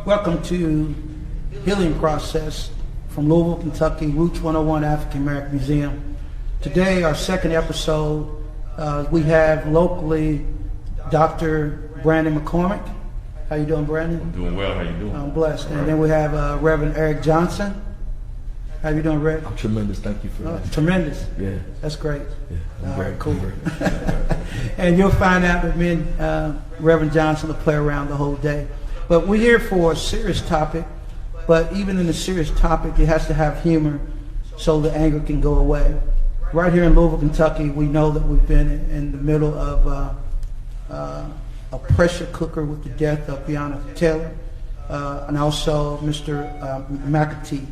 Welcome to Healing Process from Louisville, Kentucky, Roots 101 African American Museum. Today, our second episode, we have locally Dr. Brandon McCormick. How you doing, Brandon? I'm doing well. How you doing? I'm blessed. And then we have Reverend Eric Johnson. How you doing, Rick? I'm tremendous. Thank you for that. Tremendous. Yeah. That's great. Yeah, I'm very cool. I'm And you'll find out that me and Reverend Johnson will play around the whole day. But we're here for a serious topic. But even in a serious topic, it has to have humor so the anger can go away. Right here in Louisville, Kentucky, we know that we've been in the middle of a pressure cooker with the death of Breonna Taylor and also Mr. McAtee.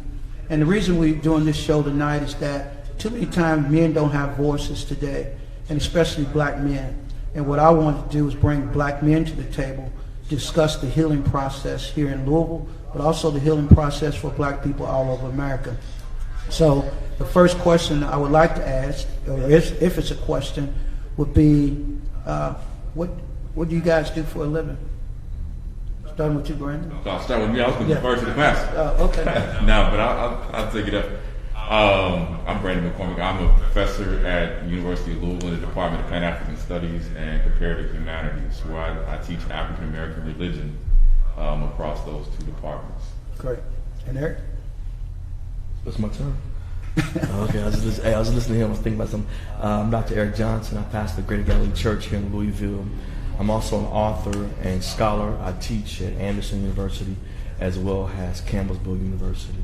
And the reason we're doing this show tonight is that too many times men don't have voices today, and especially black men. And what I want to do is bring black men to the table, discuss the healing process here in Louisville, but also the healing process for black people all over America. So the first question I would like to ask, or if it's a question, would be, what do you guys do for a living? Starting with you, Brandon. I'll start with me. I was going to defer to the pastor. Okay. No, but I'll take it up. I'm Brandon McCormick. I'm a professor at University of Louisville in the Department of Pan-African Studies and Comparative Humanities, where I teach African American religion across those two departments. Great. And Eric? It's my turn. Okay, I was listening to him. I was thinking about something. I'm Dr. Eric Johnson. I pastor the Greater Galilee Church here in Louisville. I'm also an author and scholar. I teach at Anderson University as well as Campbellsville University.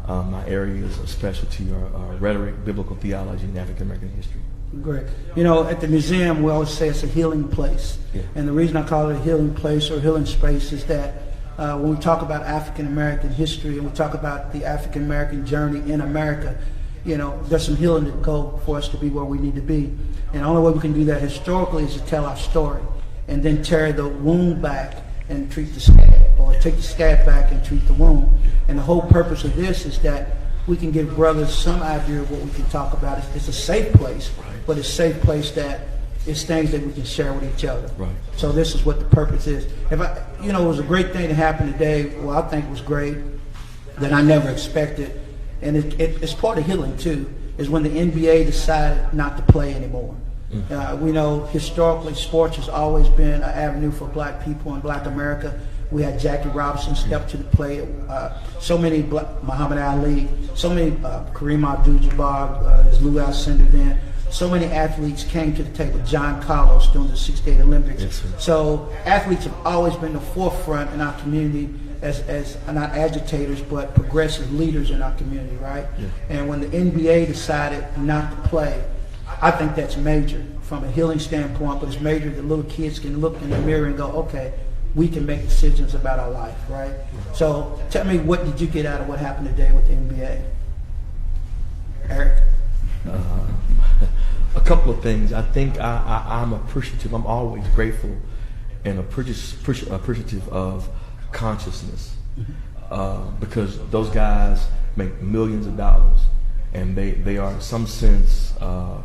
My areas of specialty are rhetoric, biblical theology, and African American history. Great. You know, at the museum, we always say it's a healing place. Yeah. And the reason I call it a healing place or healing space is that when we talk about African American history and we talk about the African American journey in America, you know, there's some healing to go for us to be where we need to be. And the only way we can do that historically is to tell our story and then tear the wound back and treat the scab, or take the scab back and treat the wound. And the whole purpose of this is that we can give brothers some idea of what we can talk about. It's a safe place, but it's a safe place that it's things that we can share with each other. Right. So this is what the purpose is. It was a great thing that happened today. Well, I think it was great that I never expected. And it's part of healing too, is when the NBA decided not to play anymore. We know historically sports has always been an avenue for black people in black America. We had Jackie Robinson step to the plate, so many Muhammad Ali, so many Kareem Abdul-Jabbar, there's Lou Alcindor then. So many athletes came to the table. John Carlos during the '68 Olympics. Yes, sir. So athletes have always been the forefront in our community as not agitators, but progressive leaders in our community, right? Yeah. And when the NBA decided not to play, I think that's major from a healing standpoint, but it's major that little kids can look in the mirror and go, okay, we can make decisions about our life, right? So tell me, what did you get out of what happened today with the NBA? Eric? A couple of things. I think I'm appreciative. I'm always grateful and appreciative of consciousness because those guys make millions of dollars and they are in some sense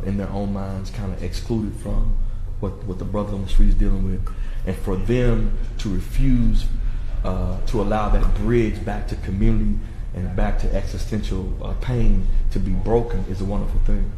in their own minds kind of excluded from what the brother on the street is dealing with. And for them to refuse to allow that bridge back to community and back to existential pain to be broken is a wonderful thing.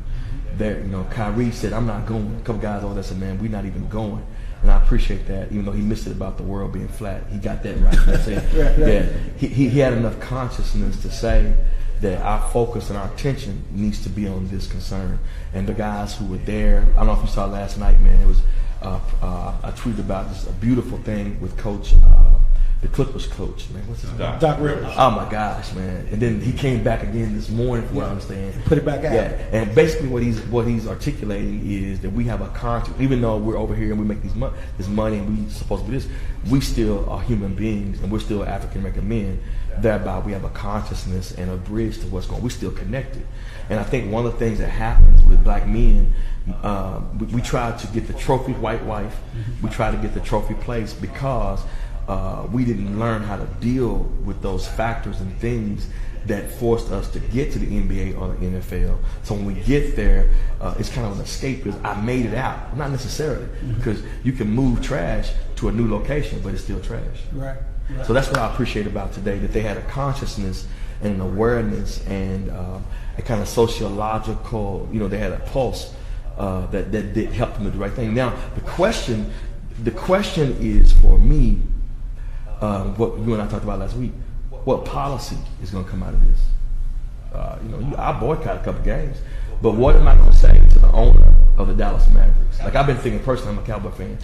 That, Kyrie said, I'm not going. A couple guys over there said, man, we're not even going. And I appreciate that, even though he missed it about the world being flat. He got that right. That's it. Right. That he had enough consciousness to say that our focus and our attention needs to be on this concern. And the guys who were there, I don't know if you saw last night, man, it was, I tweeted about this, a beautiful thing with Coach, the Clippers coach, man. What's his name? Doc Rivers. Oh my gosh, man! And then he came back again this morning, from what I understand. Put it back out. Yeah, and basically what he's articulating is that we have a conscience. Even though we're over here and we make this money and we supposed to be this, we still are human beings and we're still African American men. Thereby, we have a consciousness and a bridge to what's going on. We're still connected. And I think one of the things that happens with black men, we try to get the trophy white wife. We try to get the trophy place because we didn't learn how to deal with those factors and things that forced us to get to the NBA or the NFL. So when we get there, it's kind of an escape because I made it out. Not necessarily, because you can move trash to a new location, but it's still trash. Right. So that's what I appreciate about today, that they had a consciousness and an awareness and a kind of sociological, they had a pulse that did help them do the right thing. Now, the question is for me, what you and I talked about last week, what policy is going to come out of this? I boycott a couple games, but what am I going to say to the owner of the Dallas Mavericks? Like, I've been thinking personally, I'm a Cowboy fan,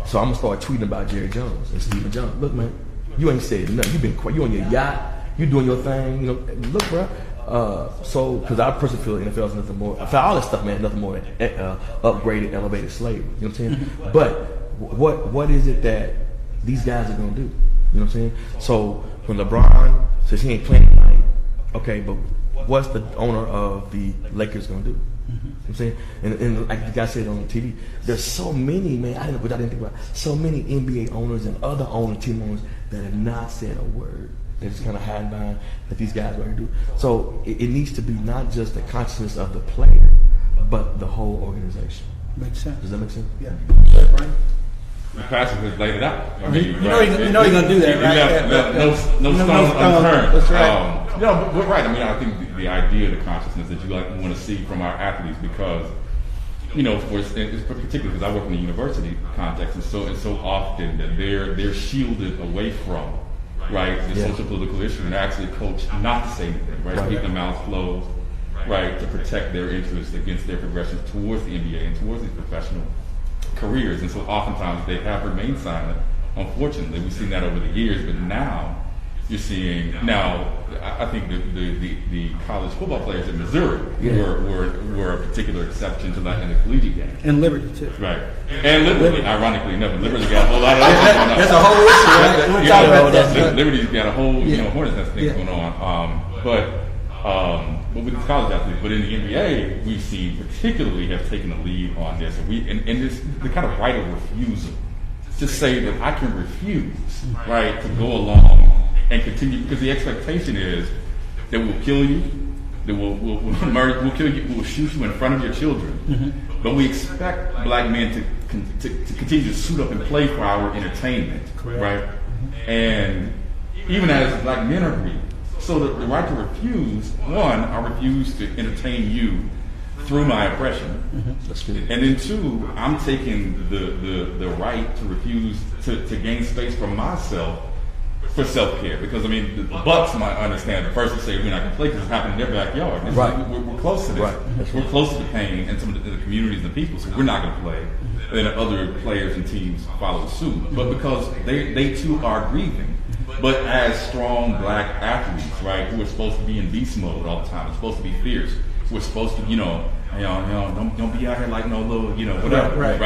so I'm going to start tweeting about Jerry Jones and Stephen Jones. Look, man, you ain't said nothing. You've been quiet. You on your yacht. You doing your thing. Look, bro. So, because I personally feel the NFL is nothing more, for all this stuff, man, nothing more than upgraded, elevated slavery. You know what I'm saying? But what is it that these guys are going to do? You know what I'm saying? So, when LeBron says he ain't playing tonight, okay, but what's the owner of the Lakers going to do? You know what I'm saying? And like the guy said on TV, there's so many, man, I didn't think about it, so many NBA owners and other team owners that have not said a word. They're just kind of hiding behind that these guys are going to do. So it needs to be not just the consciousness of the player, but the whole organization. Makes sense. Does that make sense? Yeah. Right. The pastor has laid it out. I mean, You know you're going to do that, right? Left no stone unturned. That's right. But right. I mean, I think the idea of the consciousness that you want to see from our athletes, because it's particularly because I work in the university context, and so often that they're shielded away from the social political issue, and actually coached not to say anything, right? To keep their mouths closed, right? To protect their interests against their progression towards the NBA and towards these professional careers. And so oftentimes they have remained silent. Unfortunately, we've seen that over the years, but now you're seeing, I think the college football players in Missouri were a particular exception to that in the collegiate game. And Liberty, too. Right. And Liberty, ironically enough, Liberty got a whole lot of that. That's a whole issue, right? We'll talk about that. Liberty's got a whole, hornet's nest thing going on. But with the college athletes, but in the NBA, we've seen particularly have taken the lead on this. And this the kind of right of refusal to say that I can refuse, right, to go along and continue, because the expectation is that we'll kill you, that we'll murder, we'll kill you, we'll shoot you in front of your children. But we expect black men to continue to suit up and play for our entertainment, right? And even as black men are breathing. So the right to refuse, one, I refuse to entertain you through my oppression. And then two, I'm taking the right to refuse to gain space for myself for self-care. Because, I mean, the Bucks might understand the first to say we're not going to play because it's happening in their backyard. We're close to this. Right. We're close to the pain and some of the communities and people, so we're not going to play. And then other players and teams follow suit. But because they too are grieving. But as strong black athletes, right, who are supposed to be in beast mode all the time, are supposed to be fierce, we're supposed to, don't be out here like no little, whatever, right?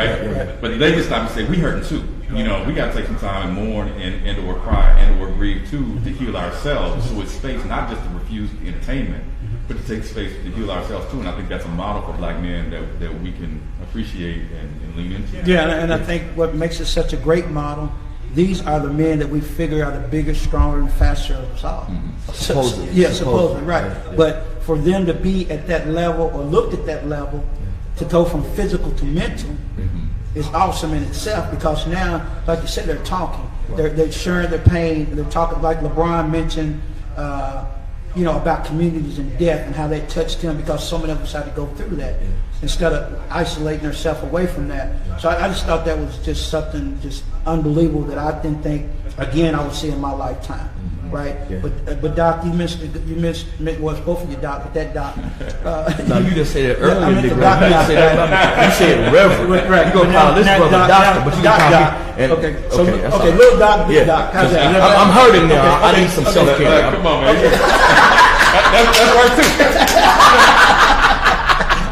But they just stop and say, we hurting too. We got to take some time and mourn and or cry and or grieve too to heal ourselves. So it's space not just to refuse the entertainment, but to take space to heal ourselves too. And I think that's a model for black men that we can appreciate and lean into. Yeah, and I think what makes it such a great model, these are the men that we figure are the bigger, stronger, and faster of us all. Supposedly, right. Yeah. But for them to be at that level or looked at that level, to go from physical to mental, is awesome in itself, because now, like you said, they're talking. They're sharing their pain. They're talking, like LeBron mentioned, about communities and death and how they touched him, because so many of us had to go through that instead of isolating ourselves away from that. So I just thought that was just something just unbelievable that I didn't think, again, I would see in my lifetime. Right? Yeah. But Doc, you missed well, it's both of you, Doc, but that Doc. No, you didn't say that earlier. You said Reverend. Right. You gonna call this brother Doctor, but you can call me. Okay, little Doc, big Doc. How's that? I'm hurting now. I need some self-care. Come on, man. That's right too.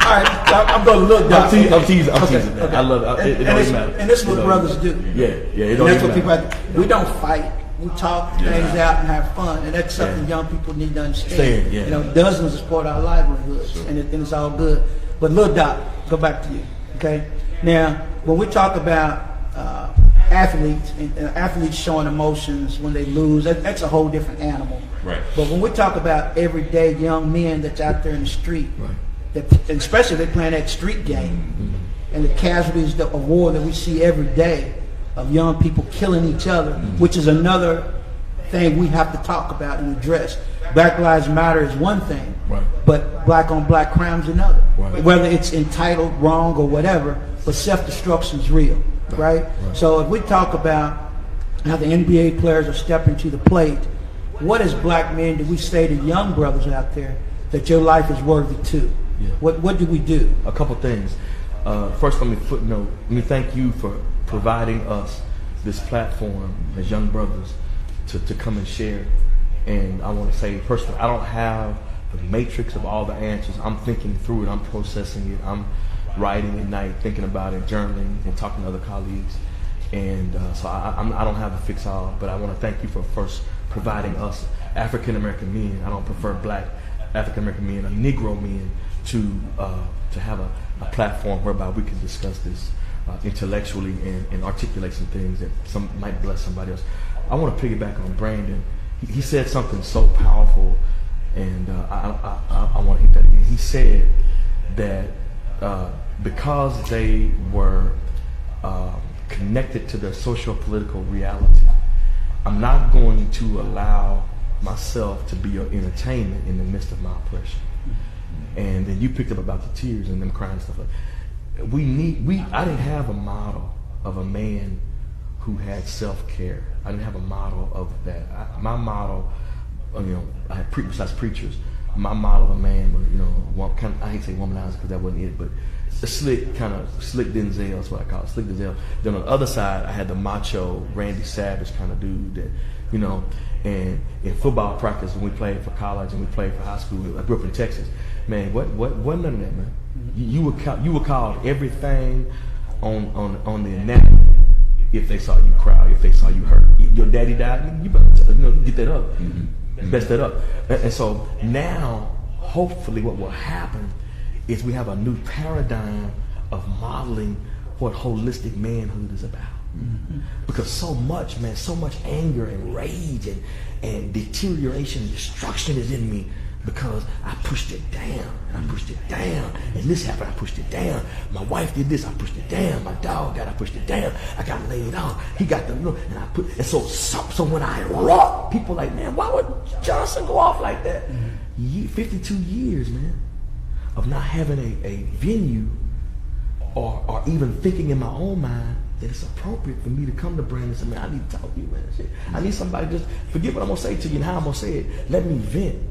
All right, I'm going to look, Doc. I'm teasing. I love it. It doesn't matter. And this is what brothers do. Yeah. It don't that's what people have to, we don't fight. We talk things out and have fun, and that's something young people need to understand. Dozens support our livelihoods, and it's all good. But look, Doc, go back to you. Okay. Now, when we talk about athletes and athletes showing emotions when they lose, that's a whole different animal. Right. But when we talk about everyday young men that's out there in the street, that, especially if they're playing that street game, and the casualties of war that we see every day, of young people killing each other, which is another thing we have to talk about and address. Black Lives Matter is one thing, Right. but black on black crime's another. Right. Whether it's entitled, wrong, or whatever, but self-destruction is real, right? So if we talk about how the NBA players are stepping to the plate, what as black men do we say to young brothers out there that your life is worthy too? Yeah. What do we do? A couple things. First, let me thank you for providing us this platform as young brothers to come and share. And I want to say personally, I don't have the matrix of all the answers. I'm thinking through it. I'm processing it. I'm writing at night, thinking about it, journaling, and talking to other colleagues. And so I don't have a fix all, but I want to thank you for first providing us African American men. I don't prefer black African American men or Negro men to have a platform whereby we can discuss this intellectually and articulate some things that might bless somebody else. I want to piggyback on Brandon. He said something so powerful, and I want to hit that again. He said that because they were connected to their socio-political reality, I'm not going to allow myself to be an entertainment in the midst of my oppression. And then you picked up about the tears and them crying and stuff like that. I didn't have a model of a man who had self-care. I didn't have a model of that. My model, I had besides preachers, my model of a man was, I hate to say womanizer because that wasn't it, but the slick Denzel is what I call it, slick Denzel. Then on the other side, I had the macho Randy Savage kind of dude that, and in football practice when we played for college and we played for high school, I grew up in Texas, man, wasn't none of that, man. You were called everything on the anatomy if they saw you cry, if they saw you hurt. Your daddy died, you better get that up, best that up. And so now, hopefully what will happen is we have a new paradigm of modeling what holistic manhood is about. Because so much anger and rage and deterioration and destruction is in me because I pushed it down and I pushed it down, and this happened, I pushed it down. My wife did this, I pushed it down. My dog got, I pushed it down. I got laid off. He got the and I put, and so when I erupt, people like, man, why would Johnson go off like that? 52 years, man, of not having a venue or even thinking in my own mind that it's appropriate for me to come to Brandon and say, man, I need to talk to you, man. Shit. I need somebody to just forget what I'm going to say to you and how I'm going to say it. Let me vent.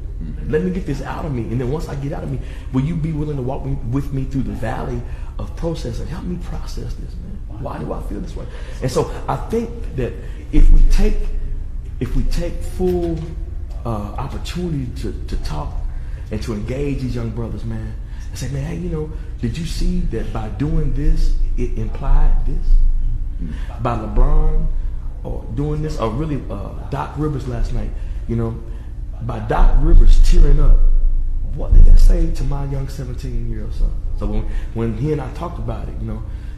Let me get this out of me. And then once I get out of me, will you be willing to walk with me through the valley of process and help me process this, man? Why do I feel this way? And so I think that if we take full opportunity to talk and to engage these young brothers, man, and say, man, hey, did you see that by doing this, it implied this? By LeBron or doing this, or really Doc Rivers last night, by Doc Rivers tearing up, what did that say to my young 17-year-old son? So when he and I talked about it,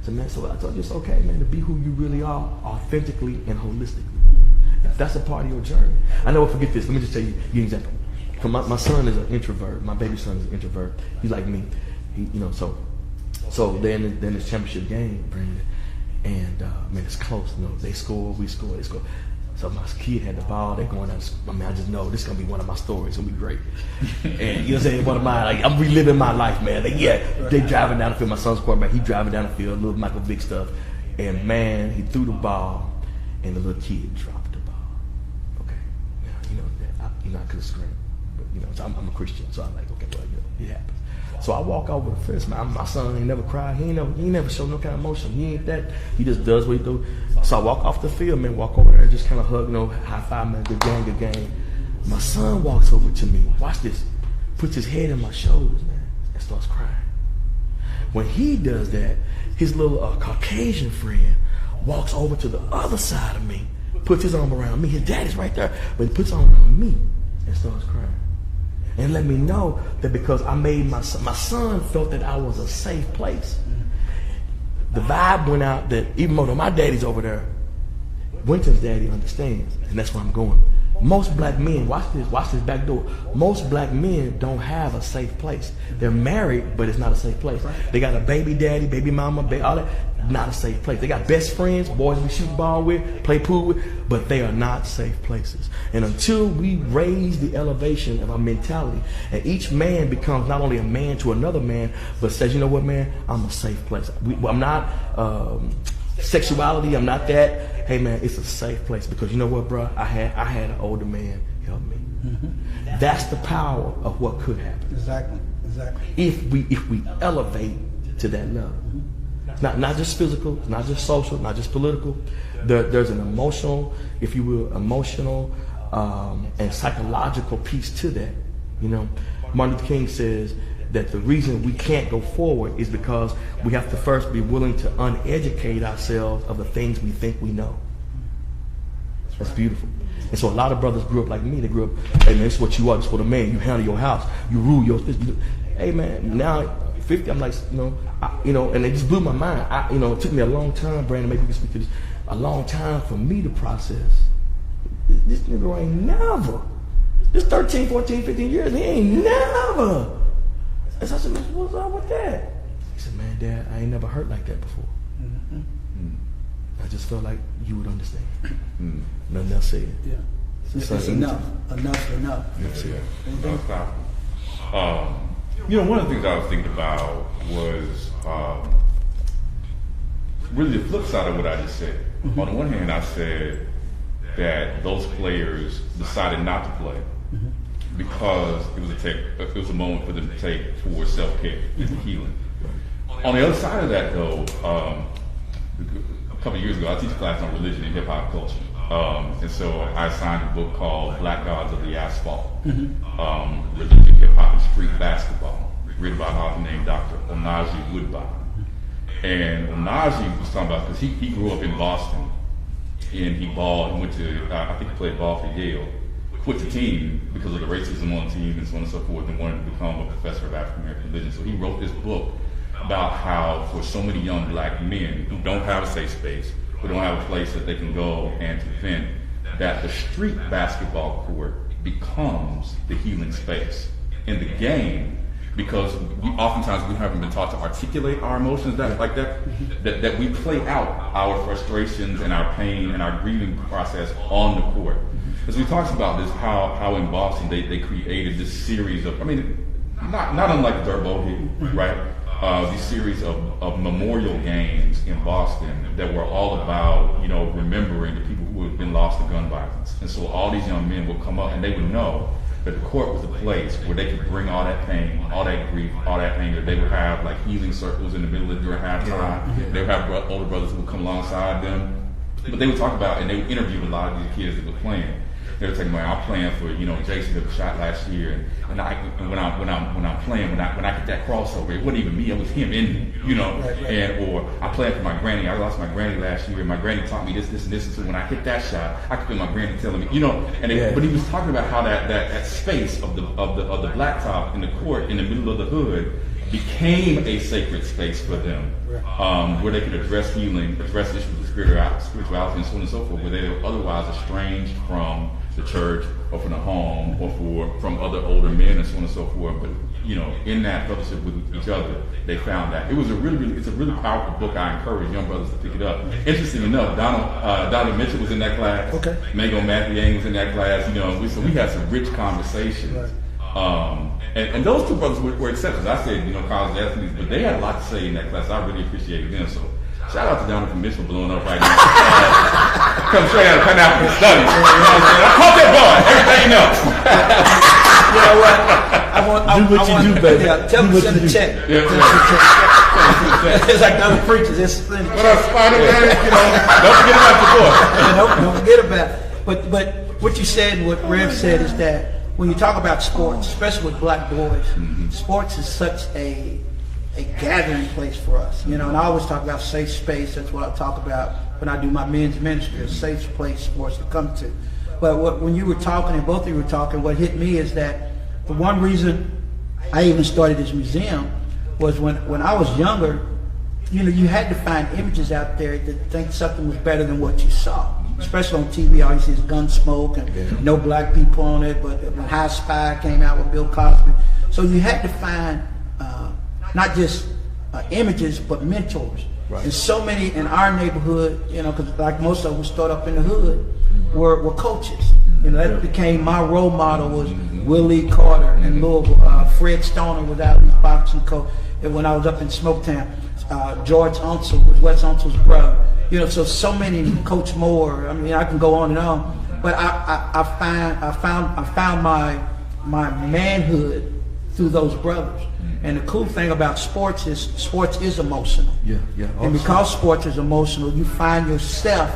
said, man, so I told you it's okay, man, to be who you really are, authentically and holistically. If that's a part of your journey. I never forget this. Let me just tell you an example. My son is an introvert. My baby son is an introvert. He's like me. So they're in this championship game, Brandon, and man, it's close. They score, we score, they score. So my kid had the ball. They're going out. I just know this is gonna be one of my stories. It's gonna be great. And what I'm saying, one of mine. I'm reliving my life, man. They driving down the field. My son's quarterback. He driving down the field, little Michael Vick stuff. And man, he threw the ball, and the little kid dropped the ball. Okay, now I could have screamed, but so I'm a Christian, so I'm like, okay, well, it happens. So I walk over the fence. My son ain't never cried. He ain't never showed no kind of emotion. He ain't that. He just does what he do. So I walk off the field, man. Walk over there and just kind of hug, high five, man. Good game. My son walks over to me. Watch this. Puts his head in my shoulders, man, and starts crying. When he does that, his little Caucasian friend walks over to the other side of me, puts his arm around me. His daddy's right there, but he puts his arm around me and starts crying. And let me know that because I made my son felt that I was a safe place. The vibe went out that even though my daddy's over there, Winton's daddy understands, and that's where I'm going. Most black men, watch this back door. Most black men don't have a safe place. They're married, but it's not a safe place. They got a baby daddy, baby mama, all that, not a safe place. They got best friends, boys we shoot ball with, play pool with, but they are not safe places. And until we raise the elevation of our mentality, and each man becomes not only a man to another man, but says, you know what, man, I'm a safe place. I'm not sexuality, I'm not that. Hey man, it's a safe place because you know what, bro? I had an older man help me. Mm-hmm. That's the power of what could happen. Exactly. If we elevate to that level. Mm-hmm. Not just physical, not just social, not just political. There's an emotional, if you will, and psychological piece to that. You know, Martin Luther King says that the reason we can't go forward is because we have to first be willing to uneducate ourselves of the things we think we know. That's beautiful. And so a lot of brothers grew up like me. They grew up, hey man, this is what you are, this is what a man, you handle your house, you rule your business. Hey man, now 50, I'm like, and it just blew my mind. It took me a long time, Brandon, maybe we can speak to this, a long time for me to process. This nigga ain't never, this 13, 14, 15 years, he ain't never. And so I said, man, what's up with that? He said, man, Dad, I ain't never hurt like that before. Mm-hmm. I just felt like you would understand. Mm-hmm. Nothing else said. Yeah. It's enough. Enough. Yes, yeah. One of the things I was thinking about was really the flip side of what I just said. Mm-hmm. On the one hand, I said that those players decided not to play because it was a moment for them to take for self-care and healing. On the other side of that, though, a couple of years ago, I teach a class on religion and hip-hop culture. And so I assigned a book called Black Gods of the Asphalt, Religion, Hip-Hop, and Street Basketball, written by an author named Dr. Onaji Woodbine. And Onaji was talking about, because he grew up in Boston, and he went to, I think he played ball for Yale, quit the team because of the racism on the team and so on and so forth, and wanted to become a professor of African American religion. So he wrote this book about how for so many young black men who don't have a safe space, who don't have a place that they can go and to vent, that the street basketball court becomes the healing space in the game, because oftentimes we haven't been taught to articulate our emotions that we play out our frustrations and our pain and our grieving process on the court. As we talked about this, how in Boston they created this series of, not unlike the Dirt Bowl hit, right? These series of memorial games in Boston that were all about, remembering the people who had been lost to gun violence. And so all these young men would come up and they would know that the court was a place where they could bring all that pain, all that grief, all that anger. They would have like healing circles in the middle of during halftime. Yeah. They would have older brothers who would come alongside them. But they would talk about, and they would interview a lot of these kids that were playing. They were talking about, I'm playing for, Jason took a shot last year, and when I'm playing, when I get that crossover, it wasn't even me, it was him in me, or I'm playing for my granny. I lost my granny last year, and my granny taught me this, and this, and so when I hit that shot, I could feel my granny telling me, but he was talking about how that space of the blacktop in the court in the middle of the hood became a sacred space for them, where they could address healing, address issues of spirituality, and so on and so forth, where they were otherwise estranged from the church or from the home or from other older men and so on and so forth. But in that fellowship with each other, they found that. It's a really powerful book. I encourage young brothers to pick it up. Interesting enough, Donald Mitchell was in that class. Okay. Mango Mathiang was in that class. So we had some rich conversations. Right. And those two brothers were exceptions. I said, college athletes, but they had a lot to say in that class. I really appreciated them. So shout out to Jonathan Mitchell blowing up right now. Come straight out of Pan-African Studies. I caught that boy. Everything you know. You know what? I want you do, baby. Yeah, tell me to send a check. It's like the other preachers. It's plenty. What up, Spider-Man? Don't forget about the boy. Don't forget about it. But what you said and what Rev said is that when you talk about sports, especially with black boys, sports is such a gathering place for us. And I always talk about safe space. That's what I talk about when I do my men's ministry, a safe place sports to come to. But when you were talking, and both of you were talking, what hit me is that the one reason I even started this museum was when I was younger, you had to find images out there that think something was better than what you saw. especially on TV, all you see is gun smoke and no black people on it. But when High Spy came out with Bill Cosby, so you had to find not just images but mentors. Right. And so many in our neighborhood, because like most of them start up in the hood, were coaches. That became my role model was Willie Carter in Louisville. Fred Stoner was out of boxing coach. And when I was up in Smoketown, George Unseld was Wes Unsel's brother. So many, Coach Moore. I mean, I can go on and on. But I found my manhood through those brothers. And the cool thing about sports is emotional. Yeah. And because sports is emotional, you find yourself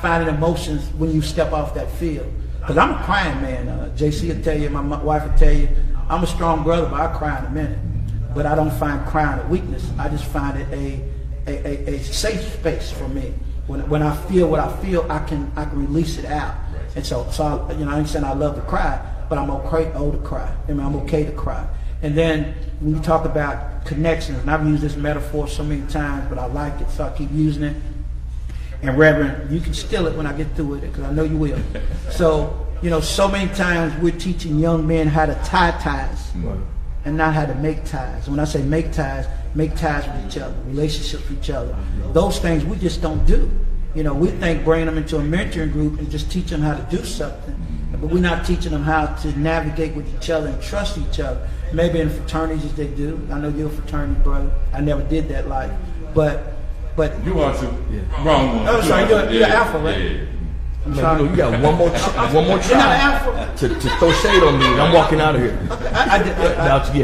finding emotions when you step off that field. Because I'm a crying man. JC will tell you, my wife will tell you, I'm a strong brother, but I cry in a minute. But I don't find crying a weakness. I just find it a safe space for me. When I feel what I feel, I can release it out. And so I ain't saying I love to cry, but I'm okay to cry. I'm okay to cry. And then when you talk about connections, and I've used this metaphor so many times, but I like it, so I keep using it. And Reverend, you can steal it when I get through with it, because I know you will. So, so many times we're teaching young men how to tie ties and not how to make ties. When I say make ties with each other, relationships with each other. Those things we just don't do. We think bringing them into a mentoring group and just teach them how to do something. But we're not teaching them how to navigate with each other and trust each other. Maybe in fraternities they do. I know you're a fraternity brother. I never did that life. But you are too. Yeah. Wrong one. Oh, sorry, you're Alpha, right? Yeah. You got one more try You're not Alpha? to throw shade on me, and I'm walking out of here. I did.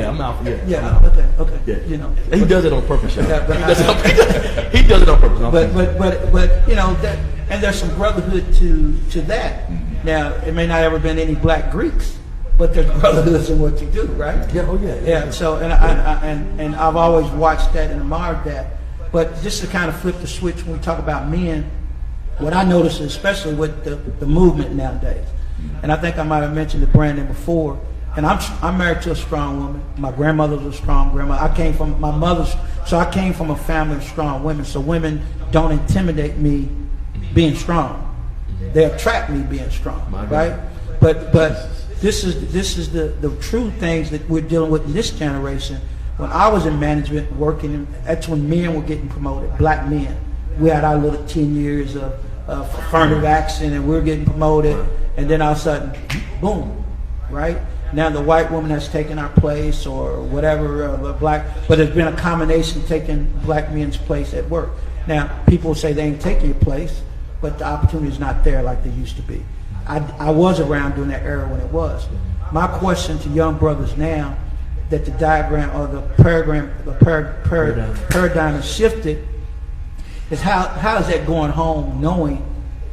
I'm Alpha. Yeah. Okay. Yeah. He does it on purpose, y'all. Yeah, He does it on purpose. But and there's some brotherhood to that. Now, it may not ever been any black Greeks, but there's brotherhoods in what you do, right? Yeah. Oh yeah. Yeah. So and I've always watched that and admired that. But just to kind of flip the switch when we talk about men, what I notice, especially with the movement nowadays, and I think I might have mentioned to Brandon before, and I'm married to a strong woman. My grandmother was a strong grandmother. I came from I came from a family of strong women. So women don't intimidate me being strong. They attract me being strong, right? But this is the true things that we're dealing with in this generation. When I was in management working, that's when men were getting promoted, black men. We had our little 10 years of affirmative action and we're getting promoted, and then all of a sudden, boom, right? Now the white woman has taken our place or whatever, but there's been a combination taking black men's place at work. Now, people say they ain't taking your place, but the opportunity is not there like they used to be. I was around during that era when it was. My question to young brothers now, that the diagram or the paradigm has shifted, is how is that going home knowing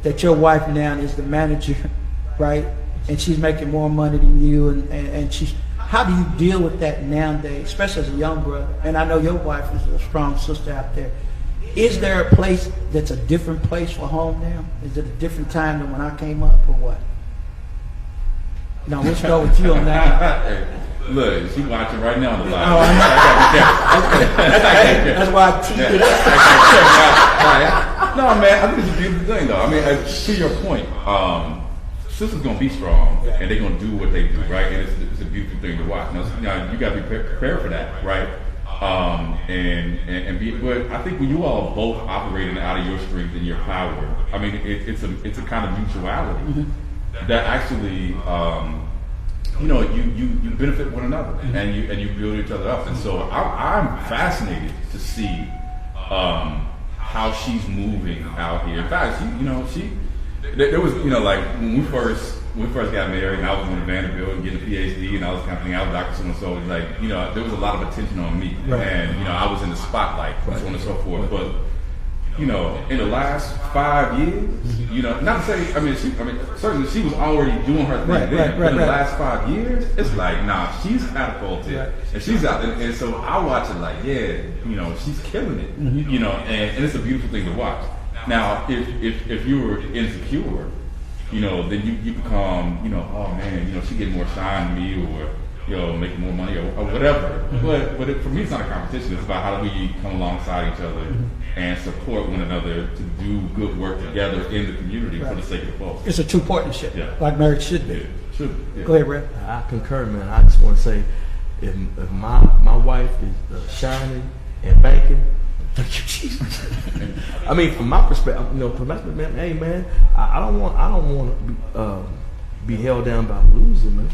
that your wife now is the manager, right? And she's making more money than you, and she's, how do you deal with that nowadays, especially as a young brother? And I know your wife is a strong sister out there. Is there a place that's a different place for home now? Is it a different time than when I came up, or what? No, let's go with you on that. Look, she's watching right now on the live. Oh, I know. That's why I teed it up. No, man, I think it's a beautiful thing, though. I mean, to your point, sisters gonna be strong, and they're gonna do what they do, right? And it's a beautiful thing to watch. Now you gotta be prepared for that, right? But I think when you all both operating out of your strength and your power, I mean, it's a kind of mutuality that actually. You benefit one another, and you build each other up. And so I'm fascinated to see how she's moving out here. In fact, there was like when we first got married, and I was going to Vanderbilt and getting a PhD, and I was kind of thing. I was Dr. So and so. Like there was a lot of attention on me, and I was in the spotlight, and so on and so forth. But in the last 5 years, not to say, certainly she was already doing her thing then. But in the last 5 years, it's like, nah, she's catapulted, and she's out there. And so I watch it like, she's killing it, and it's a beautiful thing to watch. Now, if you were insecure, then you become, oh man, she getting more shine than me, making more money or whatever. But for me, it's not a competition. It's about how do we come alongside each other and support one another to do good work together in the community for the sake of the folks. It's a true partnership, Yeah. like marriage should be. Yeah. Sure. Yeah. Go ahead, Red. I concur, man. I just want to say, if my wife is shining and banking, thank you, Jesus. I mean, from my perspective, man, hey, man, I don't want to be held down by losing, man.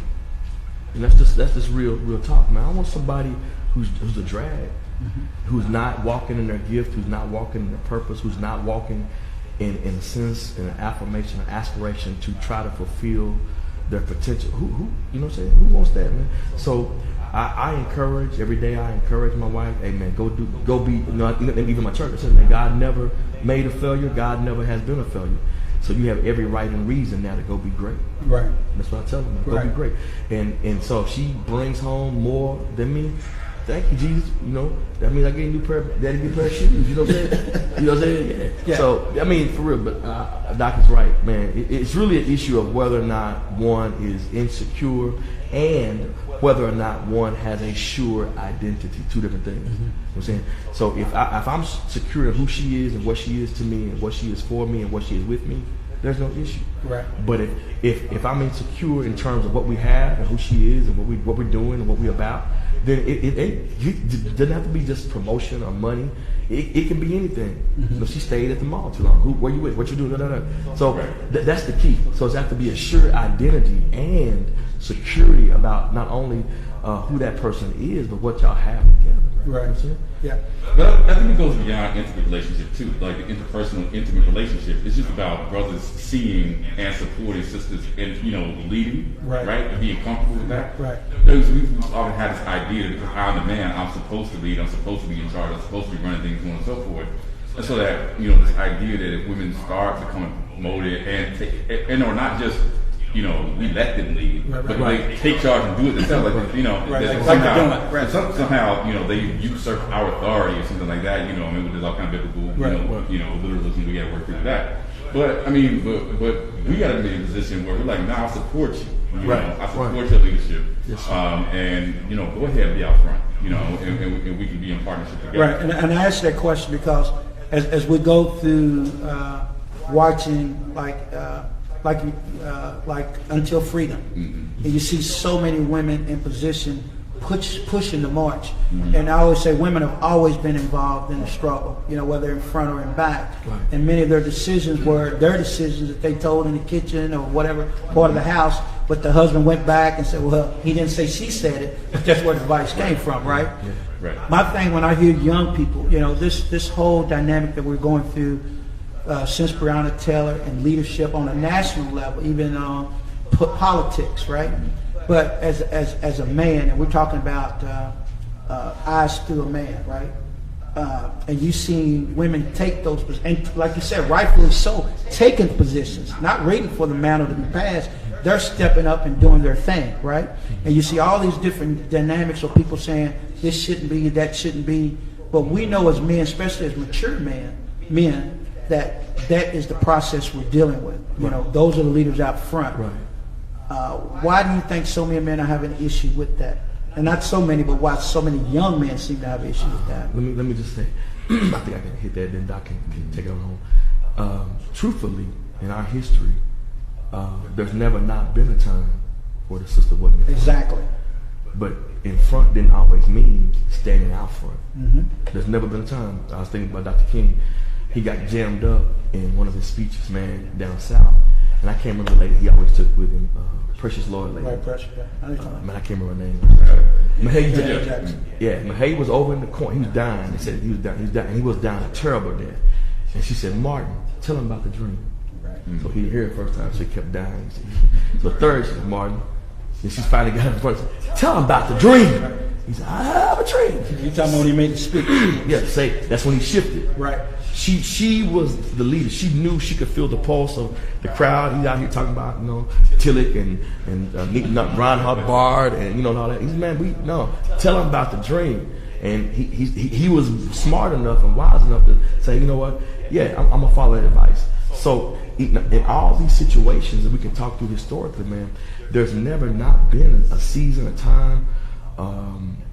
And that's just real talk, man. I want somebody who's a drag, who's not walking in their gift, who's not walking in their purpose, who's not walking in a sense, in an affirmation, an aspiration to try to fulfill their potential. Who you know what I'm saying? Who wants that, man? So I encourage every day. I encourage my wife. Hey, man, go be. Even my church. I said, man, God never made a failure. God never has been a failure. So you have every right and reason now to go be great. Right. That's what I tell them. Go Right. be great. And so if she brings home more than me, thank you, Jesus. That means I get a new pair of shoes. You know what I'm saying? You know what I'm saying? Yeah. Yeah. So I mean, for real. But Doc is right, man. It's really an issue of whether or not one is insecure and whether or not one has a sure identity. Two different things. You know what I'm saying? So if I'm secure in who she is and what she is to me and what she is for me and what she is with me, there's no issue. Right. But if I'm insecure in terms of what we have and who she is and what we're doing and what we're about, then it doesn't have to be just promotion or money. It can be anything. She stayed at the mall too long. Where you with? What you doing? So that's the key. So it's have to be a sure identity and security about not only who that person is, but what y'all have together. Right. You know what I'm saying? Yeah. But I think it goes beyond intimate relationship too. Like the interpersonal, intimate relationship. It's just about brothers seeing and supporting sisters and leading, Right. And being comfortable with that. Right. Because we've often had this idea that because I'm the man, I'm supposed to lead, I'm supposed to be in charge, I'm supposed to be running things, so on and so forth. And so that this idea that if women start becoming promoted and or not just we let them lead, Right. but they take charge and do it themselves. Like Right. that Like they're doing it. Right. somehow they usurp our authority or something like that. I mean, there's all kind of biblical literalism. We got to work through that. But I mean, but we got to be in a position where we're like, nah, I support you. I support your leadership. Yes, sir. And go ahead and be out front. And we can be in partnership together. Right, and I asked that question because as we go through watching like Until Freedom, and you see so many women in position pushing the march, and I always say women have always been involved in the struggle, whether in front or in back, and many of their decisions were their decisions that they told in the kitchen or whatever part of the house, but the husband went back and said, well, he didn't say she said it, but that's where the advice came from, right? Right. My thing when I hear young people, this whole dynamic that we're going through since Breonna Taylor and leadership on a national level, even politics, right? But as a man, and we're talking about eyes through a man, right? And you seen women take those positions, and like you said, rightfully so, taking positions, not waiting for the mantle to be passed. They're stepping up and doing their thing, right? And you see all these different dynamics of people saying this shouldn't be, that shouldn't be. But we know as men, especially as mature men, that is the process we're dealing with. Those are the leaders out front. Right. Why do you think so many men are having an issue with that? And not so many, but why so many young men seem to have an issue with that? Let me just say, I think I can hit that, then Doc can take it on home. Truthfully, in our history, there's never not been a time where the sister wasn't in front. Exactly. But in front didn't always mean standing out front. There's never been a time. I was thinking about Dr. King. He got jammed up in one of his speeches, man, down south. And I can't remember the lady he always took with him, Precious Lord lady. Right, pressure. Man, I can't remember her name. Mahalia Jackson. Yeah, Mahalia was over in the corner. He was dying. They said he was dying. And he was dying a terrible death. And she said, Martin, tell him about the dream. Right. So he didn't hear it first time, so he kept dying. So third, she said, Martin. And she finally got in front. Tell him about the dream. He said, I have a dream. You talking about when he made the speech? Yeah, say that's when he shifted. Right. She was the leader. She knew she could feel the pulse of the crowd. He's out here talking about Tillich and Reinhard Bard and all that. He said, man, tell him about the dream. And he was smart enough and wise enough to say, you know what? Yeah, I'm gonna follow that advice. So in all these situations that we can talk through historically, man, there's never not been a season, a time,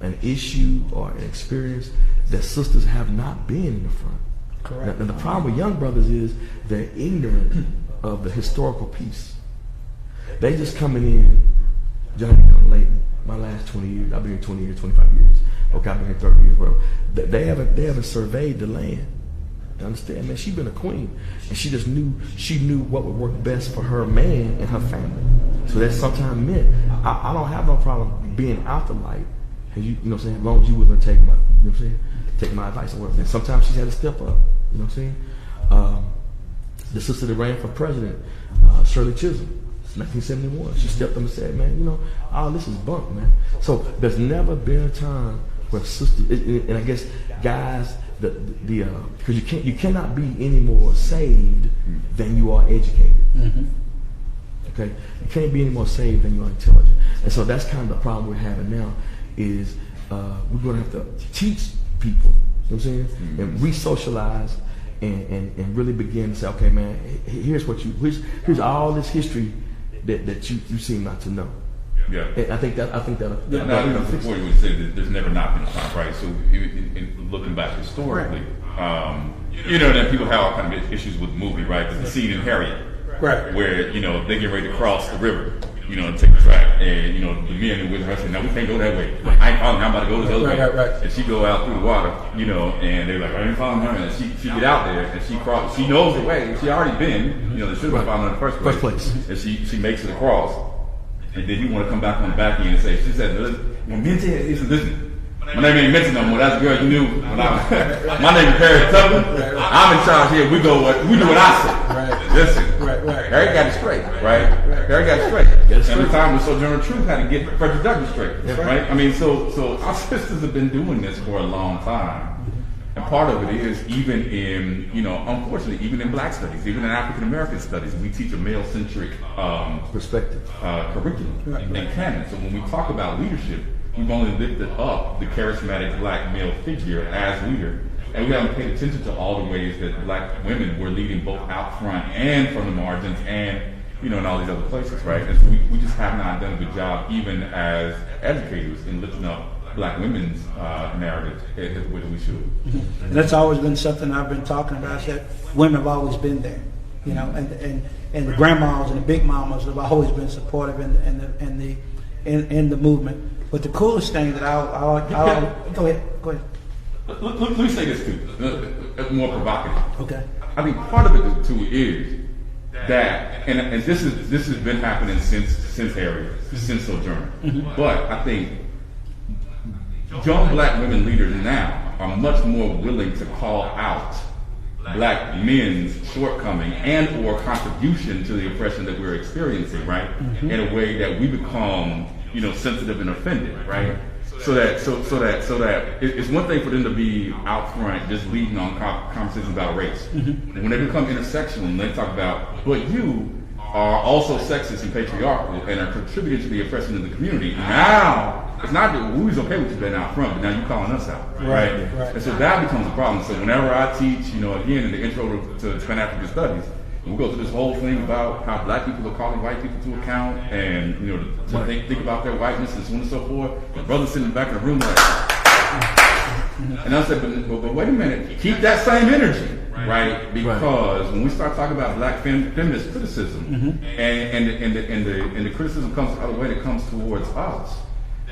an issue or an experience that sisters have not been in the front. Correct. Now, the problem with young brothers is they're ignorant of the historical piece. They just coming in, Johnny come late. My last 20 years, I've been here 20 years, 25 years. Okay, I've been here 30 years, whatever. They haven't surveyed the land. You understand, man? She's been a queen, and she knew what would work best for her man and her family. So that sometimes meant I don't have no problem being out the light, and you know what I'm saying, as long as you wasn't take my, you know what I'm saying, take my advice and whatever. And sometimes she's had to step up. You know what I'm saying? The sister that ran for president, Shirley Chisholm. 1971. She stepped up and said, man, you know, all this is bunk, man. So there's never been a time where sisters, and I guess guys, because you cannot be any more saved than you are educated. Mm-hmm. Okay? You can't be any more saved than you are intelligent. And so that's kind of the problem we're having now is we're going to have to teach people, you know what I'm saying, and re-socialize and really begin to say, okay, man, here's here's all this history that you seem not to know. Yeah. And I think that Now, before you would say that there's never not been a time, right? So, in looking back historically, you know, that people have all kind of issues with the movie, right? There's the scene in Harriet, Right. where you know they get ready to cross the river, you know, and take the track, and you know the men are with her saying, "No, we can't go that way. I ain't following. I'm about to go this other way." Right. And she go out through the water, you know, and they're like, "I ain't following her." And she get out there and she cross. She knows the way. She already been, you know, they should have been following her in the first place. And she makes it across. And then you want to come back on the back end and say, she said, when men say, listen, my name ain't mentioned no more. That's the girl you knew when my name is Harry Tubman. I'm in charge here. We do what I say. Right. Listen. Right. Harry got it straight, right? Harry got it straight. And the time with Sojourner Truth had to get Frederick Douglass straight, right? I mean, so our sisters have been doing this for a long time. And part of it is even in, you know, unfortunately, even in black studies, even in African American studies, we teach a male-centric perspective, curriculum and canon. So when we talk about leadership, we've only lifted up the charismatic black male figure as leader, and we haven't paid attention to all the ways that black women were leading both out front and from the margins and, you know, in all these other places, right? And so we just have not done a good job, even as educators, in lifting up black women's narrative as the way that we should. And that's always been something I've been talking about, is that women have always been there, you know, and the grandmas and the big mamas have always been supportive in the movement. But the coolest thing that I'll go ahead. Let me say this too, more provocative. Okay. I think part of it too is that, and this has been happening since Harriet, since Sojourner. But I think young black women leaders now are much more willing to call out black men's shortcoming and or contribution to the oppression that we're experiencing, right? In a way that we become, you know, sensitive and offended, right? So that it's one thing for them to be out front just leading on conversations about race. And when they become intersectional and they talk about, but you are also sexist and patriarchal and are contributing to the oppression in the community. Now, it's not that we was okay with you being out front, but now you're calling us out, right? And so that becomes a problem. So whenever I teach, you know, again, in the intro to Pan-African Studies, we go through this whole thing about how black people are calling white people to account and, you know, to think about their whiteness and so on and so forth. The brother's sitting in the back of the room like, and I said, but wait a minute, keep that same energy. Right, because when we start talking about black feminist criticism, and the criticism comes the other way that comes towards us,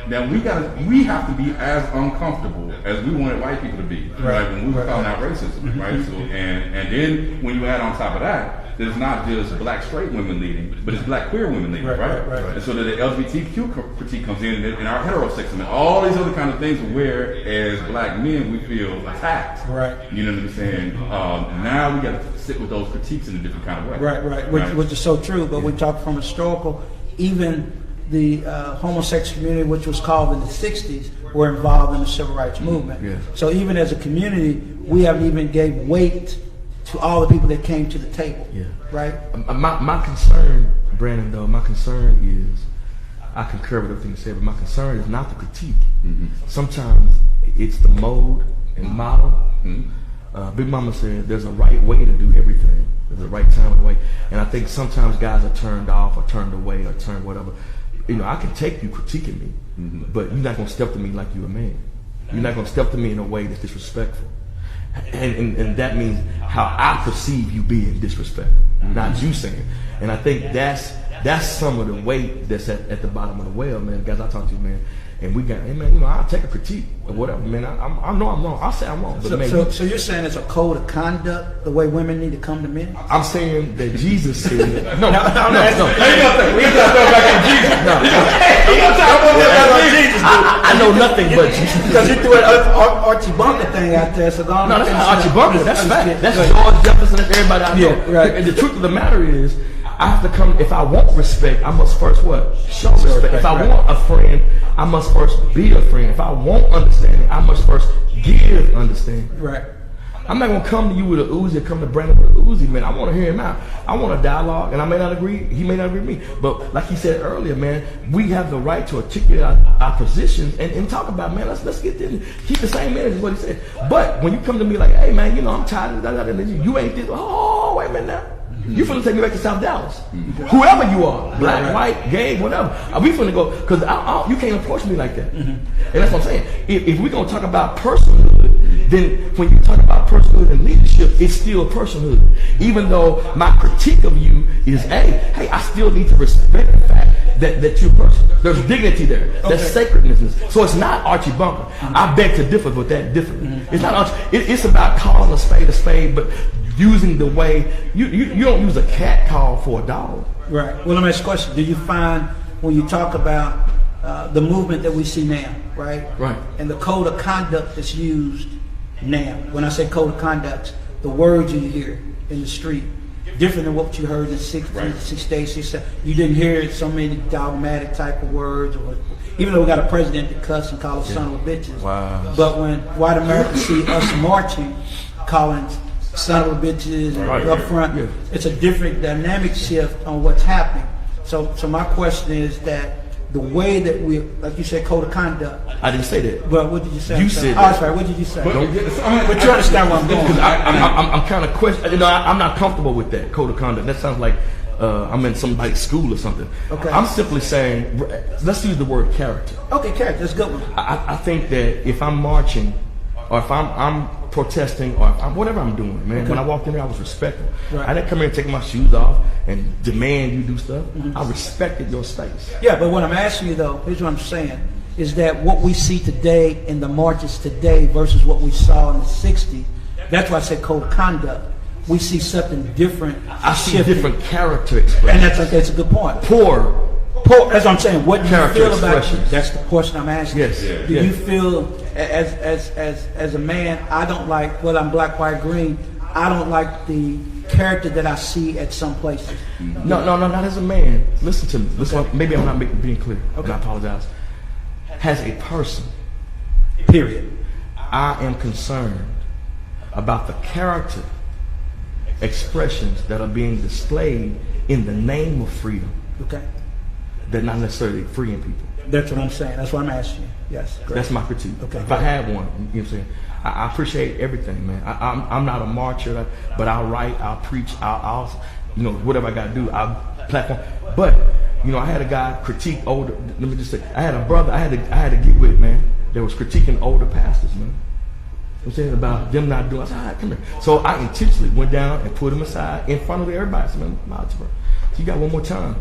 then we have to be as uncomfortable as we wanted white people to be, right? When we were calling out racism, right? So and then when you add on top of that, there's not just black straight women leading, but it's black queer women leading, right? And so that the LGBTQ critique comes in, and our heterosexism, and all these other kind of things where, as black men, we feel attacked. Right. You know what I'm saying? Now we got to sit with those critiques in a different kind of way. Right. Which is so true. But we talk from historical, even the homosexual community, which was called in the 60s, were involved in the civil rights movement. Yeah. So even as a community, we haven't even gave weight to all the people that came to the table. Yeah. Right? My concern, Brandon, though, my concern is, I concur with everything you said, but my concern is not the critique. Sometimes it's the mode and model. Big Mama said there's a right way to do everything. There's a right time And I think sometimes guys are turned off or turned away or turned whatever. I can take you critiquing me, but you're not gonna step to me like you're a man. You're not gonna step to me in a way that's disrespectful. And that means how I perceive you being disrespectful, not you saying. And I think that's some of the weight that's at the bottom of the well, man. Guys, I talk to you, man. And we got, hey man, I'll take a critique or whatever, man. I know I'm wrong. I'll say I'm wrong. But So you're saying it's a code of conduct, the way women need to come to men? I'm saying that Jesus said, no. We got to throw back on Jesus. I know nothing but Jesus. Because you threw an Archie Bunker thing out there, so don't. No, that's not Archie Bunker. That's fact. That's George Jefferson and everybody I know. Yeah, right. And the truth of the matter is, I have to come. If I want respect, I must first what? Show respect. If I want a friend, I must first be a friend. If I want understanding, I must first give understanding. Right. I'm not gonna come to you with a Uzi, come to Brandon with a Uzi, man. I want to hear him out. I want a dialogue, and I may not agree. He may not agree with me. But like he said earlier, man, we have the right to articulate our positions and talk about, man. Let's get this. Keep the same energy, is what he said. But when you come to me like, hey, man, I'm tired of that. You ain't this. Oh, wait a minute now. You finna take me back to South Dallas. Whoever you are, black, white, gay, whatever. We finna go, because you can't approach me like that. And that's what I'm saying. If we're gonna talk about personhood, then when you talk about personhood and leadership, it's still personhood. Even though my critique of you is, hey, I still need to respect the fact that you're a person. There's dignity there. There's sacredness. So it's not Archie Bunker. I beg to differ with that differently. It's not Archie. It's about calling a spade, but using the way you don't use a cat call for a dog. Right. Well, let me ask you a question. Do you find when you talk about the movement that we see now, right? Right. And the code of conduct that's used now. When I say code of conduct, the words you hear in the street, different than what you heard in the 60s, Right. 60s. You didn't hear so many dogmatic type of words, even though we got a president that cuss and call us son of a bitches. Wow. But when white Americans see us marching, calling son of a bitches and Right. up front, Yeah. it's a different dynamic shift on what's happening. So my question is that the way that we, like you said, code of conduct. I didn't say that. But what did you say? You I'm sorry. said Oh, that. that's right. What did you say? But you understand where I'm going. I'm kind of questioning. I'm not comfortable with that code of conduct. That sounds like I'm in somebody's school or something. Okay. I'm simply saying, let's use the word character. Okay, character. That's a good one. I think that if I'm marching, or if I'm protesting, or if whatever I'm doing, man. Okay. When I walked in there, I was respectful. Right. I didn't come here and take my shoes off and demand you do stuff. I respected your space. Yeah, but what I'm asking you though, here's what I'm saying, is that what we see today in the marches today versus what we saw in the 60s, that's why I said code of conduct. We see something different. I see shifting. different character expressions. And that's a good point. Poor. That's what I'm saying. What do you Character feel about you? expressions. That's the question I'm asking. Yes. Yeah. Do Yeah. you feel as a man, I don't like, whether I'm black, white, green, I don't like the character that I see at some places. No, not as a man. Listen to me. Listen, maybe I'm not being clear. And I apologize. As a person, Period. I am concerned about the character expressions that are being displayed in the name of freedom. Okay. They're not necessarily freeing people. That's what I'm saying. That's what I'm asking you. Yes. Great. That's my critique. Okay. If I had one, you know what I'm saying? I appreciate everything, man. I'm not a marcher, but I'll write, I'll preach, I'll whatever I got to do, I'll platform. But, I had a guy critique older, let me just say, I had a brother I had to get with, man, that was critiquing older pastors, man. I'm saying about them not doing. I said, all right, come here. So I intentionally went down and put him aside in front of everybody. I said, man, so you got one more time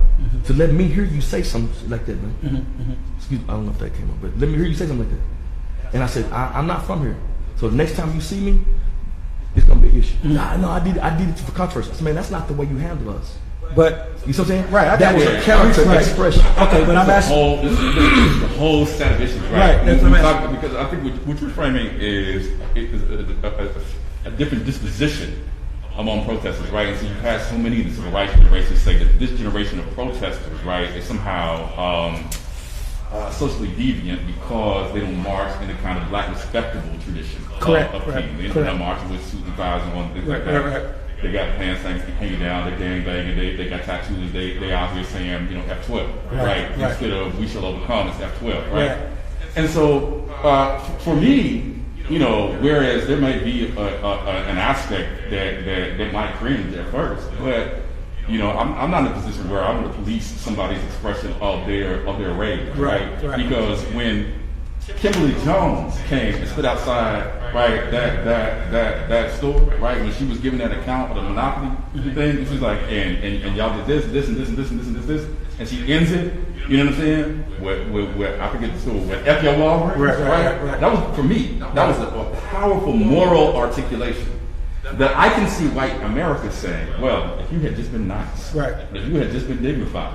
to let me hear you say something like that, man. Excuse me, I don't know if that came up, but let me hear you say something like that. And I said, I'm not from here. So the next time you see me, it's gonna be an issue. No, I did it for controversy. I said, man, that's not the way you handle us. But You see what I'm saying? Right, That was a character Right. expression. okay, but I'm asking. This is the whole set of issues, right? Right, that's what I'm asking. Because I think what you're framing is a different disposition among protesters, right? And so you've had so many of the civil rights generations say that this generation of protesters, right, is somehow socially deviant because they don't march in the kind of black respectable tradition Correct, of right, King. They're correct. not marching with suits and ties and things like Right, that. right. They got pants hanging down, they're gangbanging, they got tattoos, they out here saying, F12, right? right. Instead of we shall overcome, it's F12, right? Right. And so for me, whereas there might be an aspect that might cringe at first, but You know, I'm not in a position where I'm going to police somebody's expression of their rage, right? Because when Kimberly Jones came and stood outside, right, that store, right, when she was giving that account of the Monopoly thing, she was like, and y'all did this and this and this and this and this, and she ends it, you know what I'm saying? With I forget the store, with F. Yo. Walgreens, right? That was, for me, that was a powerful moral articulation that I can see white America saying, well, if you had just been nice, if you had just been dignified,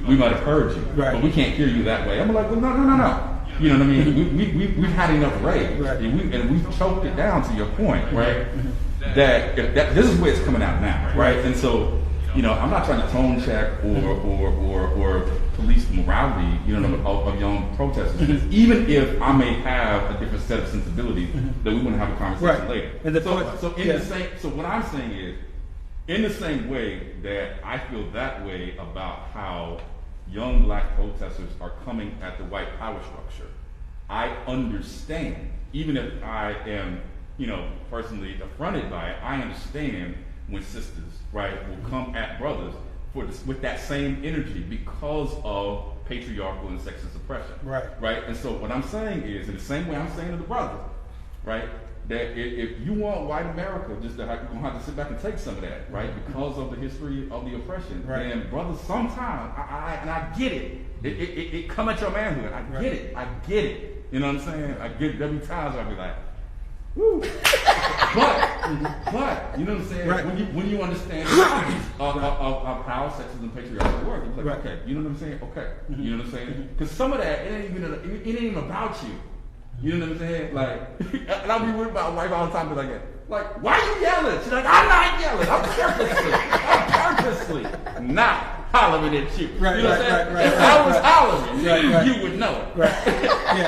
we might have heard you, but we can't hear you that way. I'm like, well, no. You know what I mean? We've had enough rage, and we've choked it down, to your point, right? That this is where it's coming out now, right? And so, you know, I'm not trying to tone check or police the morality, you know, of young protesters. Even if I may have a different set of sensibilities, that we want to have a conversation later. And so what I'm saying is, in the same way that I feel that way about how young black protesters are coming at the white power structure, I understand, even if I am, you know, personally affronted by it, I understand when sisters, right, will come at brothers with that same energy because of patriarchal and sexist oppression. Right? And so what I'm saying is, in the same way I'm saying to the brothers, right, that if you want white America, just that you're going to have to sit back and take some of that, right, because of the history of the oppression. And brothers, sometimes, I get it. It come at your manhood. I get it. You know what I'm saying? I get it. There'll be times I'll be like, woo. but you know what I'm saying? When you understand of how sexism and patriarchy work, it's like, okay, you know what I'm saying? Okay. You know what I'm saying? Because some of that, it ain't even about you. You know what I'm saying? Like, and I'll be with my wife all the time, be like, why are you yelling? She's like, I'm not yelling. I'm purposely not hollering at you. You know what I'm saying? If I was hollering, you would know it.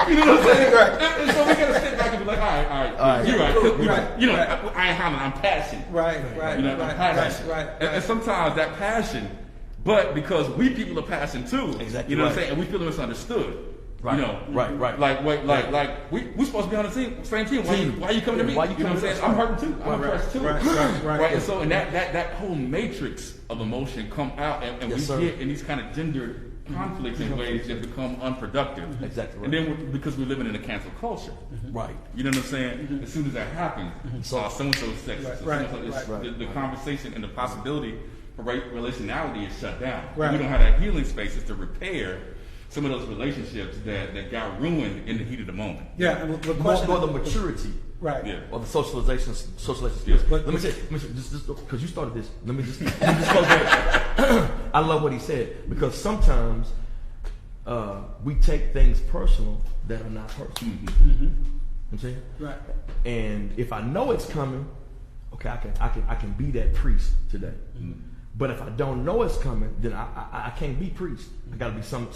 You know what I'm saying? And so we gotta sit back and be like, all right, you're right. You know, I ain't hollering, I'm passionate. You know, I'm passionate. And sometimes that passion, but because we people are passionate too. Exactly. You know what I'm saying? And we feel misunderstood. You know, like we supposed to be on the same team. Why are you coming to me? Why you know what I'm saying? I'm hurting too. I'm impressed too. Right. And so, and that whole matrix of emotion come out, and we get in these kind of gendered conflicts in ways that become unproductive. Exactly. And then because we're living in a cancel culture. Right. You know what I'm saying? As soon as that happens, so and so is sexist. The conversation and the possibility for relationality is shut down. We don't have that healing spaces to repair some of those relationships that got ruined in the heat of the moment. Or the maturity, or the socialization skills. Let me say, just because you started this, let me just close that. I love what he said, because sometimes we take things personal that are not personal. I'm saying, and if I know it's coming, okay, I can be that priest today. But if I don't know it's coming, then I can't be priest. I got to be some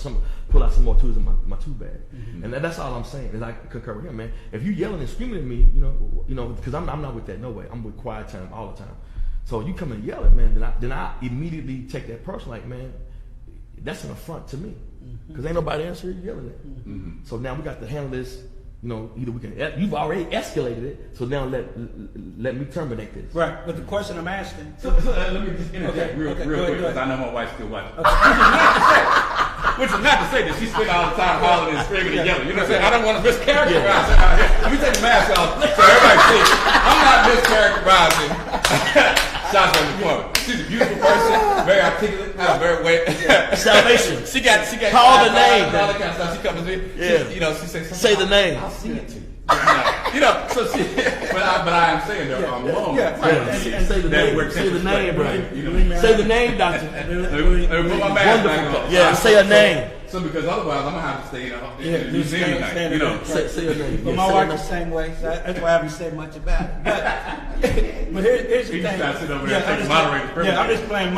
pull out some more tools in my tool bag, and that's all I'm saying. Is I concur with him, man. If you yelling and screaming at me, you know, because I'm not with that. No way. I'm with quiet time all the time. So you come and yell at man, then I immediately take that person like, man, that's an affront to me, because ain't nobody else here yelling at me. So now we got to handle this. You know, either we can. You've already escalated it, so now let me terminate this. But the question I'm asking. So let me just interject real quick, because I know my wife's still watching. Which is not to say that she spent all the time hollering and screaming and yelling. You know what I'm saying? I don't want to mischaracterize her out here. Let me take the mask off so everybody sees. I'm not mischaracterizing. Shots on the corner. She's a beautiful person, very articulate, very way. Salvation. She got call the name. All that kind of stuff. She comes to me. She says, say the name. I'll sing it to you. So she, but I am saying there are moments. Say the name. Say the name, bro. Say the name, doctor. Let me put my mask back on. Yeah, say a name. So because otherwise I'm gonna have to stay in the museum tonight. You know, say your name. But my wife the same way, so that's why I haven't said much about it. But here's the thing. I'm just playing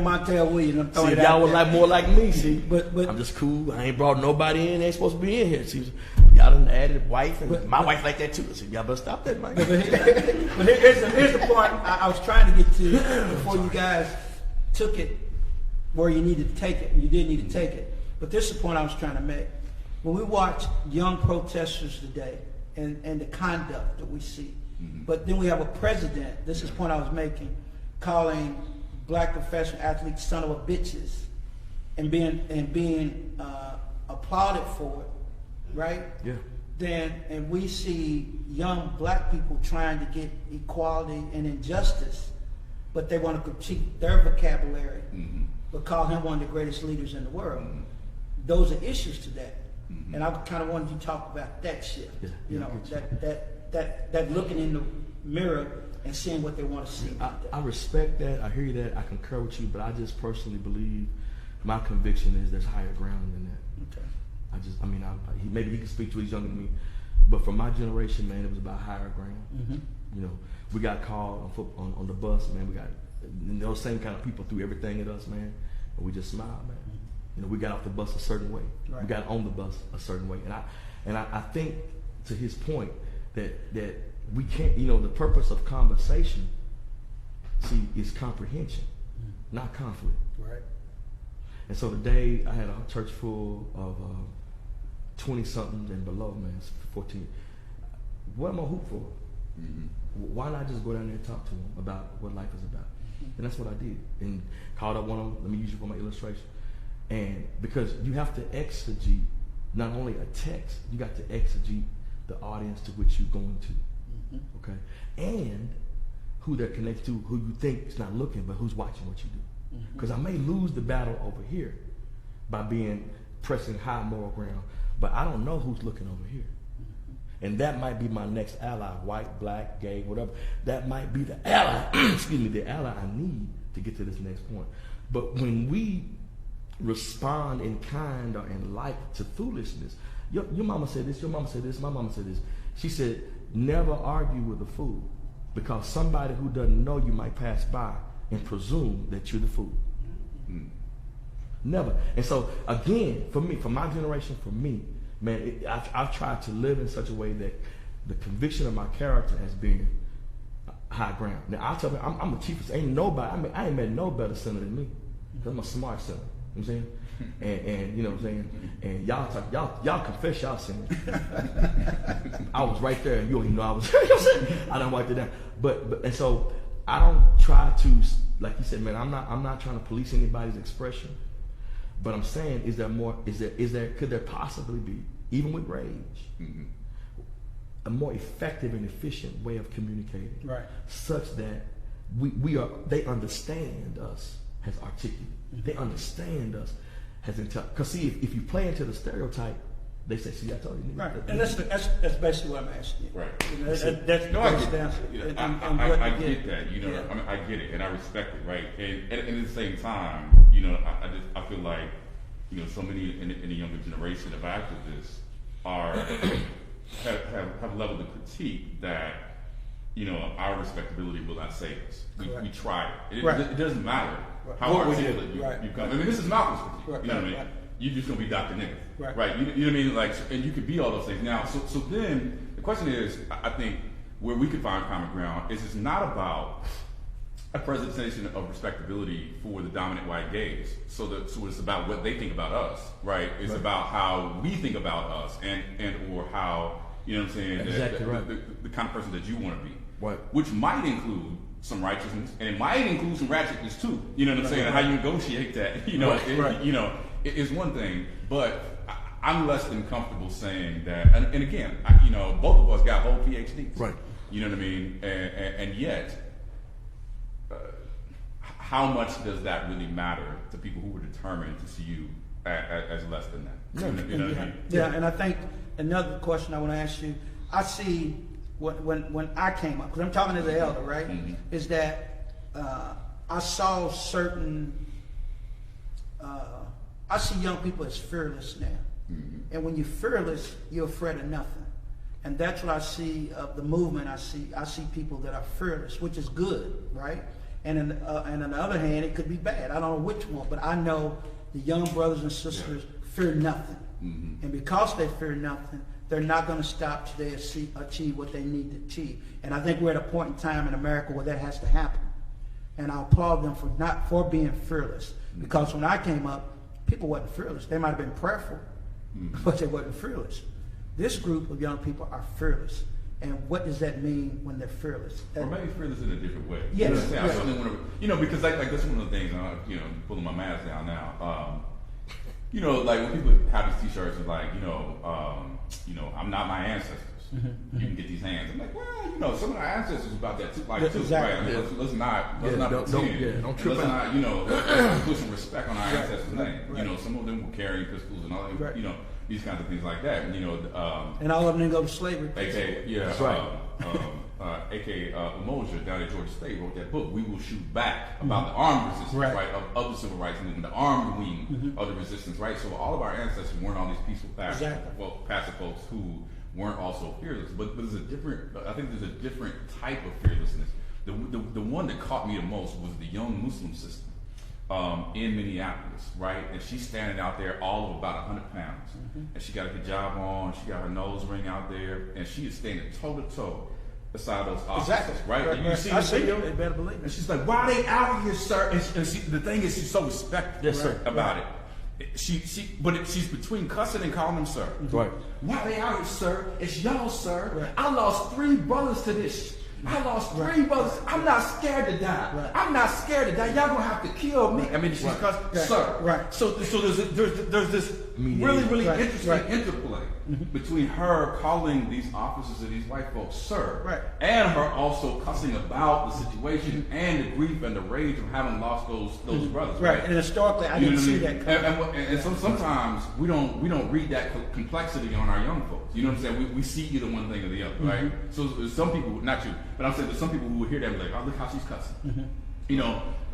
Montel Williams. See, if y'all was like more like me, see. But I'm just cool. I ain't brought nobody in. They ain't supposed to be in here. See, y'all done added wife, and my wife like that too. So y'all better stop that, man. But here's the part I was trying to get to before you guys took it where you needed to take it, and you did need to take it. But this is the point I was trying to make. When we watch young protesters today and the conduct that we see, but then we have a president, this is the point I was making, calling black professional athletes son of a bitches and being applauded for it, right? Yeah. And we see young black people trying to get equality and injustice, but they want to critique their vocabulary, but call him one of the greatest leaders in the world. Those are issues to that. And I kind of wanted you to talk about that shift. Yeah, you yeah, know, that looking in the mirror and seeing what they want to see. I respect that. I hear you that. I concur with you, but I just personally believe my conviction is there's higher ground than that. Okay. Maybe he can speak to it, he's younger than me, but for my generation, man, it was about higher ground. You know, we got called on the bus, man. We got those same kind of people threw everything at us, man, and we just smiled, man. You know, we got off the bus a certain way. Right. We got on the bus a certain way, and I think to his point that we can't. You know, the purpose of conversation, see, is comprehension, not conflict. Right. And so today I had a church full of 20-somethings and below, man, 14. What am I hoop for? Why not just go down there and talk to them about what life is about? And that's what I did. And called up one of them, let me use you for my illustration. And because you have to exegete not only a text, you got to exegete the audience to which you're going to. Okay? And who they're connected to, who you think is not looking, but who's watching what you do. Because I may lose the battle over here by pressing high moral ground, but I don't know who's looking over here. And that might be my next ally, white, black, gay, whatever. That might be the ally, excuse me, the ally I need to get to this next point. But when we respond in kind or in like to foolishness, your mama said this, your mama said this, my mama said this. She said, never argue with a fool, because somebody who doesn't know you might pass by and presume that you're the fool. Never. And so again, for me, for my generation, for me, man, I've tried to live in such a way that the conviction of my character has been high ground. Now I'll tell you, I'm the chiefest. Ain't nobody. I ain't met no better sinner than me. I'm a smart sinner. You know what I'm saying? And you know what I'm saying? And y'all confess y'all sin. I was right there, and you don't even know I was. You know what I'm saying? I done wiped it down. But and so I don't try to, like you said, man. I'm not trying to police anybody's expression. But I'm saying, could there possibly be, even with rage, a more effective and efficient way of communicating, right, such that they understand us as articulate. They understand us as intelligent. Because see, if you play into the stereotype, they say, "See, I told you." Right, and that's basically what I'm asking you. Right. You know, that's no, I get down. I get that. You know, yeah. I mean, I get it, and I respect it. Right, and at the same time, you know, I feel like, you know, so many in the younger generation of activists have leveled the critique that, you know, our respectability will not save us. We try it. It doesn't matter how articulate you come. I mean, this is Malcolm's critique. Right, you know what I mean? right. You're just gonna be Dr. Nigger, right? You know what I mean? Like, and you could be all those things. Now, so then the question is, I think where we could find common ground is it's not about a presentation of respectability for the dominant white gaze. So it's about what they think about us, right? It's about how we think about us, and or how, you know what I'm saying, exactly the kind of person that you want to be, right? Which might include some righteousness, and it might include some ratchetness too. You know what I'm saying? And how you negotiate that, you know, you know, is one thing. But I'm less than comfortable saying that. And again, you know, both of us got whole PhDs, right? You know what I mean? And yet, how much does that really matter to people who are determined to see you as less than that? You know what I mean? Yeah, and I think another question I want to ask you, I see when I came up, because I'm talking as an elder, right, is that I saw I see young people as fearless now. And when you're fearless, you're afraid of nothing. And that's what I see of the movement. I see people that are fearless, which is good, right? And on the other hand, it could be bad. I don't know which one, but I know the young brothers and sisters fear nothing. And because they fear nothing, they're not going to stop till they achieve what they need to achieve. And I think we're at a point in time in America where that has to happen. And I applaud them for being fearless. Because when I came up, people wasn't fearless. They might have been prayerful, but they wasn't fearless. This group of young people are fearless. And what does that mean when they're fearless? Or maybe fearless in a different way. Yes, You know what I'm saying? I right. certainly want to, because like that's one of the things, pulling my mask down now. Like when people have these T-shirts and like, I'm not my ancestors. Mm-hmm. You can get these hands. I'm like, well, some of our ancestors about that too, like Yeah, too, exactly. right? I mean, let's not don't pretend. don't trip let's out. not, let's put some respect on our ancestors' name. right. Some of them were carrying pistols and all that, Right. these kinds of things like that. And all of them didn't go to slavery. AK, yeah, That's right. AK Umoja down at Georgia State wrote that book, We Will Shoot Back, about the armed resistance, Right. right, of the civil rights movement, the armed wing of the resistance, right? So all of our ancestors weren't all these peaceful, passive folks who weren't also fearless. But there's I think there's a different type of fearlessness. The one that caught me the most was the young Muslim sister in Minneapolis, right? And she's standing out there all of about 100 pounds. And she got a hijab on, she got her nose ring out there, and she is standing toe to toe beside those officers, Exactly. right? And you see I the see video? it. They better believe it. And she's like, "Why they out here, sir?" And the thing is, she's so respectful Yes, sir. about it. She's between cussing and calling them sir. Right. Why they out here, sir? It's y'all, sir. Right. I lost 3 brothers to this. I lost 3 brothers. I'm not scared to die. Right. I'm not scared to die. Y'all gonna have to kill me. I mean, she's cussing, Right. sir. Right. So there's this really Right. interesting Right. interplay between her calling these officers and these white folks sir, Right. and her also cussing about the situation and the grief and the rage of having lost those brothers. Right. And historically, I You didn't know see what I mean? that. And so sometimes we don't read that complexity on our young folks. You know what I'm saying? We see either one thing or the other, right? So there's some people, not you, but I'm saying there's some people who will hear that and be like, oh, look how she's cussing.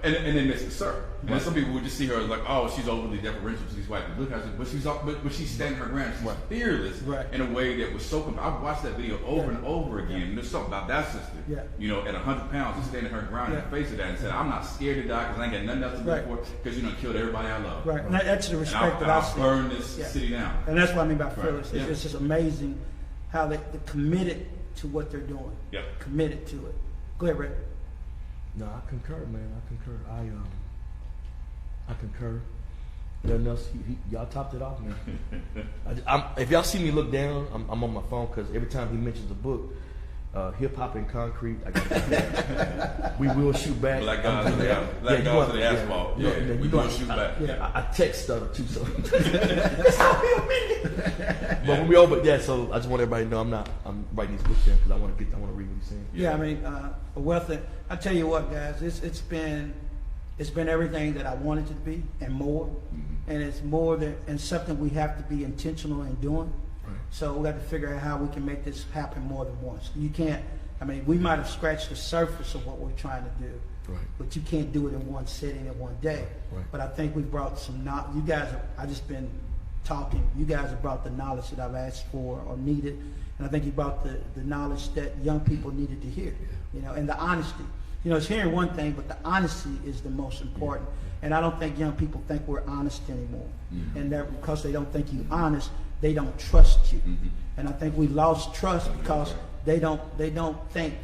And then miss the sir. And then some people would just see her as like, oh, she's overly deferential to these white people. Look how but she's standing her ground. She's fearless Right. in a way that was so. I've watched that video over and over again. And there's something about that sister. Yeah. At 100 pounds, and standing her ground in the face of that and said, I'm not scared to die because I ain't got nothing else to Right. live for because you done killed everybody I love. Right. And that's the And respect that I I'll see. burn this Yeah. city down. And that's what I mean by fearless. Yeah. It's just amazing how they're committed to what they're doing. Yep. Committed to it. Go ahead, Rick. No, I concur, man. I concur. I concur. Nothing else. Y'all topped it off, man. If y'all see me look down, I'm on my phone because every time he mentions a book, Hip Hop and Concrete, I got We Will Shoot Back. Black guys I'm to doing the that. Black you guys want- to the asphalt. Yeah, you we know, will shoot back. Yeah. I text stuff too, so that's how we mean. But when we over, so I just want everybody to know I'm writing these books down because I want to read what he's saying. Yeah, I mean, a wealth of, I tell you what, guys, it's been everything that I wanted it to be and more, and it's more than and something we have to be intentional in doing. Right. So we got to figure out how we can make this happen more than once. You can't. I mean, we might have scratched the surface of what we're trying to do, Right. but you can't do it in one sitting in one day. Right. But I think we brought some. You guys, I just been talking. You guys have brought the knowledge that I've asked for or needed, and I think you brought the knowledge that young people needed to hear. And the honesty. It's hearing one thing, but the honesty is the most important. And I don't think young people think we're honest anymore. And that because they don't think you're honest, they don't trust you. And I think we lost trust because they don't think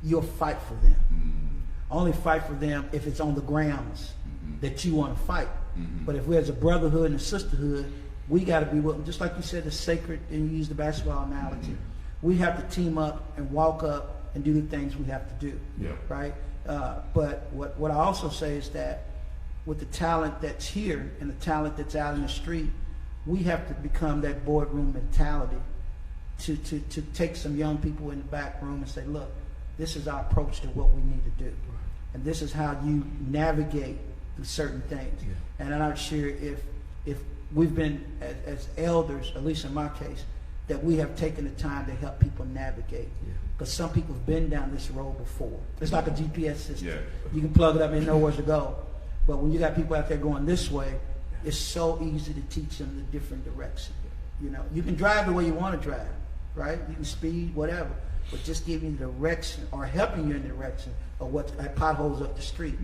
you'll fight for them. Only fight for them if it's on the grounds that you want to fight. But if we're as a brotherhood and a sisterhood, we got to be willing, just like you said, the sacred, and you use the basketball analogy. We have to team up and walk up and do the things we have to do. Yeah. Right? But what I also say is that with the talent that's here and the talent that's out in the street, we have to become that boardroom mentality to take some young people in the back room and say, look, this is our approach to what we need to do. And this is how you navigate through certain things. Yeah. And I'm not sure if we've been, as elders, at least in my case, that we have taken the time to help people navigate. Yeah. Because some people have been down this road before. It's like a GPS system. Yeah. You can plug it up and know where to go. But when you got people out there going this way, it's so easy to teach them the different direction. You can drive the way you want to drive, right? You can speed, whatever. But just giving you the direction or helping you in the direction of what potholes up the street,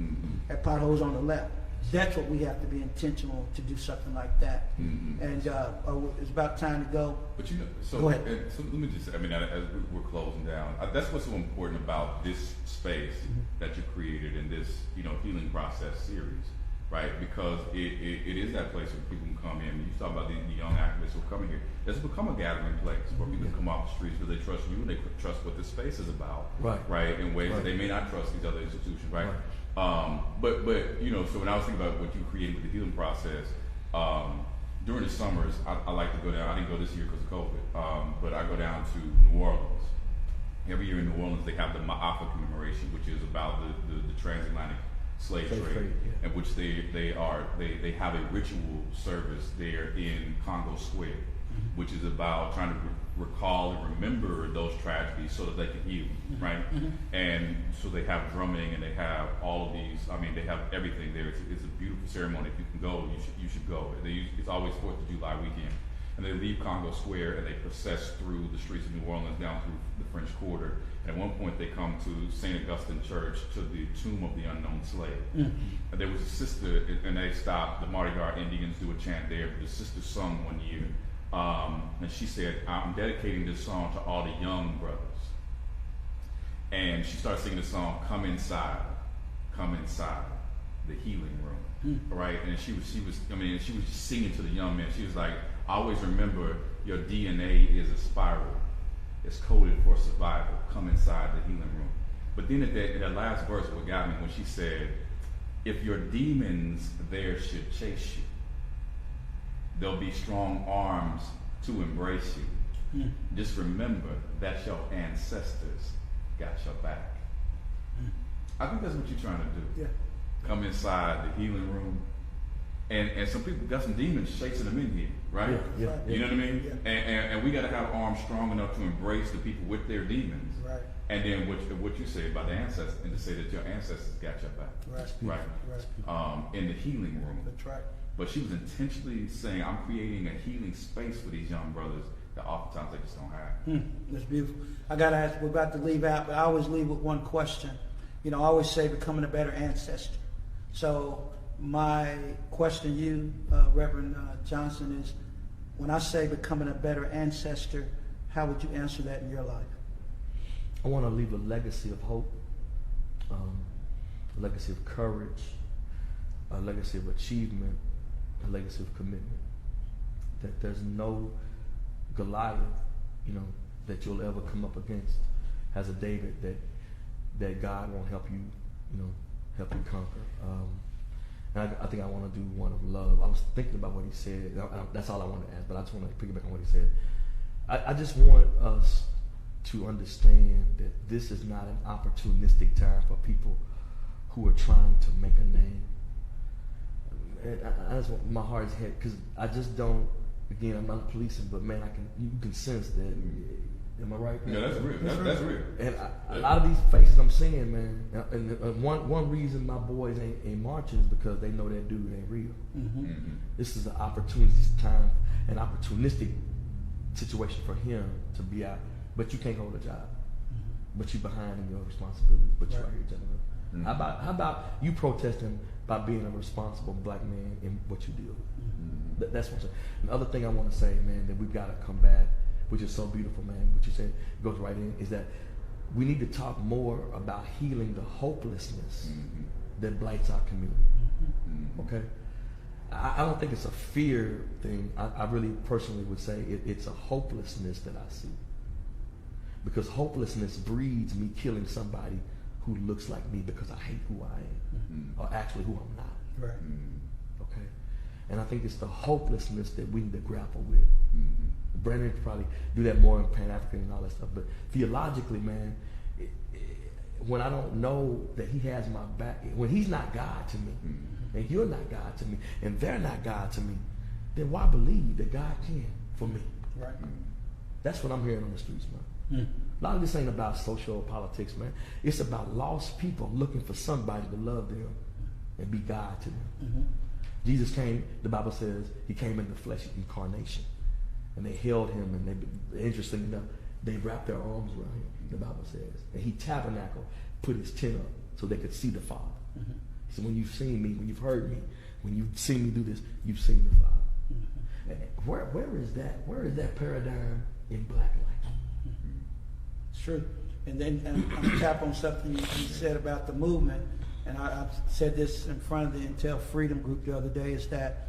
at potholes on the left. That's what we have to be intentional to do something like that. And it's about time to go. But so, Go ahead. and so let me just, as we're closing down, that's what's so important about this space that you created in this, healing process series, right? Because it is that place where people can come in. You talk about the young activists who are coming here. It's become a gathering place where people can come off the streets because they trust you and they trust what this space is about, right? In ways that they may not trust these other institutions, right? But you know, so when I was thinking about what you created with the healing process, during the summers, I like to go down. I didn't go this year because of COVID, but I go down to New Orleans. Every year in New Orleans, they have the Ma'afa commemoration, which is about the transatlantic slave trade, in which they have a ritual service there in Congo Square, which is about trying to recall and remember those tragedies so that they can heal, right? And so they have drumming and they have all of these. I mean, they have everything there. It's a beautiful ceremony. If you can go, you should go. It's always 4th of July weekend. And they leave Congo Square and they process through the streets of New Orleans down through the French Quarter. And at one point they come to St. Augustine Church, to the tomb of the unknown slave. And there was a sister, and they stopped, the Mardi Gras Indians do a chant there. The sister sung one year. And she said, I'm dedicating this song to all the young brothers. And she started singing the song, come inside the healing room. Right? And she was just singing to the young men. She was like, always remember your DNA is a spiral. It's coded for survival. Come inside the healing room. But then in that last verse, what got me when she said, if your demons there should chase you, there'll be strong arms to embrace you. Just remember that your ancestors got your back. I think that's what you're trying to do. Yeah. Come inside the healing room. And some people got some demons chasing them in here, right? Yeah. You know what I mean? Yeah. And we got to have arms strong enough to embrace the people with their demons. Right. And then what you say about the ancestors, and to say that your ancestors got your back. Right. In the healing room. That's right. But she was intentionally saying, I'm creating a healing space for these young brothers that oftentimes they just don't have. That's beautiful. I got to ask, we're about to leave out, but I always leave with one question. You know, I always say becoming a better ancestor. So my question to you, Reverend Johnson, is when I say becoming a better ancestor, how would you answer that in your life? I want to leave a legacy of hope, a legacy of courage, a legacy of achievement, a legacy of commitment. That there's no Goliath, that you'll ever come up against as a David that God won't help you, help you conquer. And I think I want to do one of love. I was thinking about what he said. That's all I wanted to ask, but I just want to piggyback on what he said. I just want us to understand that this is not an opportunistic time for people who are trying to make a name. And I just want, my heart is heavy because I just don't. Again, I'm not policing, but man, you can sense that. Am I right? Yeah, that's real. That's real. And a lot of these faces I'm seeing, man. And one reason my boys ain't marching is because they know that dude ain't real. This is an opportunistic time, an opportunistic situation for him to be out. But you can't hold a job. But you're behind in your responsibilities. But you're out here telling them. How about you protesting by being a responsible black man in what you deal with? That's what I'm saying. The other thing I want to say, man, that we've got to combat, which is so beautiful, man, what you said goes right in, is that we need to talk more about healing the hopelessness that blights our community. Okay? I don't think it's a fear thing. I really personally would say it's a hopelessness that I see. Because hopelessness breeds me killing somebody who looks like me because I hate who I am, or actually who I'm not. Right. Okay? And I think it's the hopelessness that we need to grapple with. Brandon could probably do that more in Pan-African and all that stuff. But theologically, man, when I don't know that he has my back, when he's not God to me, and you're not God to me, and they're not God to me, then why believe that God can for me? Right. That's what I'm hearing on the streets, man. A lot of this ain't about social politics, man. It's about lost people looking for somebody to love them and be God to them. Jesus came, the Bible says, he came in the flesh, incarnation. And they held him, and interesting enough, they wrapped their arms around him, the Bible says. And he tabernacled, put his tent up so they could see the Father. He said, when you've seen me, when you've heard me, when you've seen me do this, you've seen the Father. Where is that? Where is that paradigm in black life? It's true. And then I'm tap on something you said about the movement. and I said this in front of the Intel Freedom Group the other day, is that,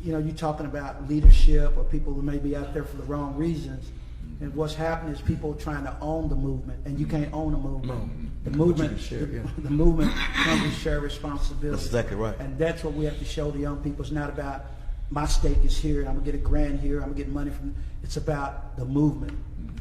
you know, you're talking about leadership or people who may be out there for the wrong reasons. And what's happening is people trying to own the movement, and you can't own a movement. No. The movement, But you can share, yeah. the movement comes with shared responsibility. That's exactly right. And that's what we have to show the young people. It's not about my stake is here, and I'm gonna get a grant here, I'm gonna get money from. It's about the movement,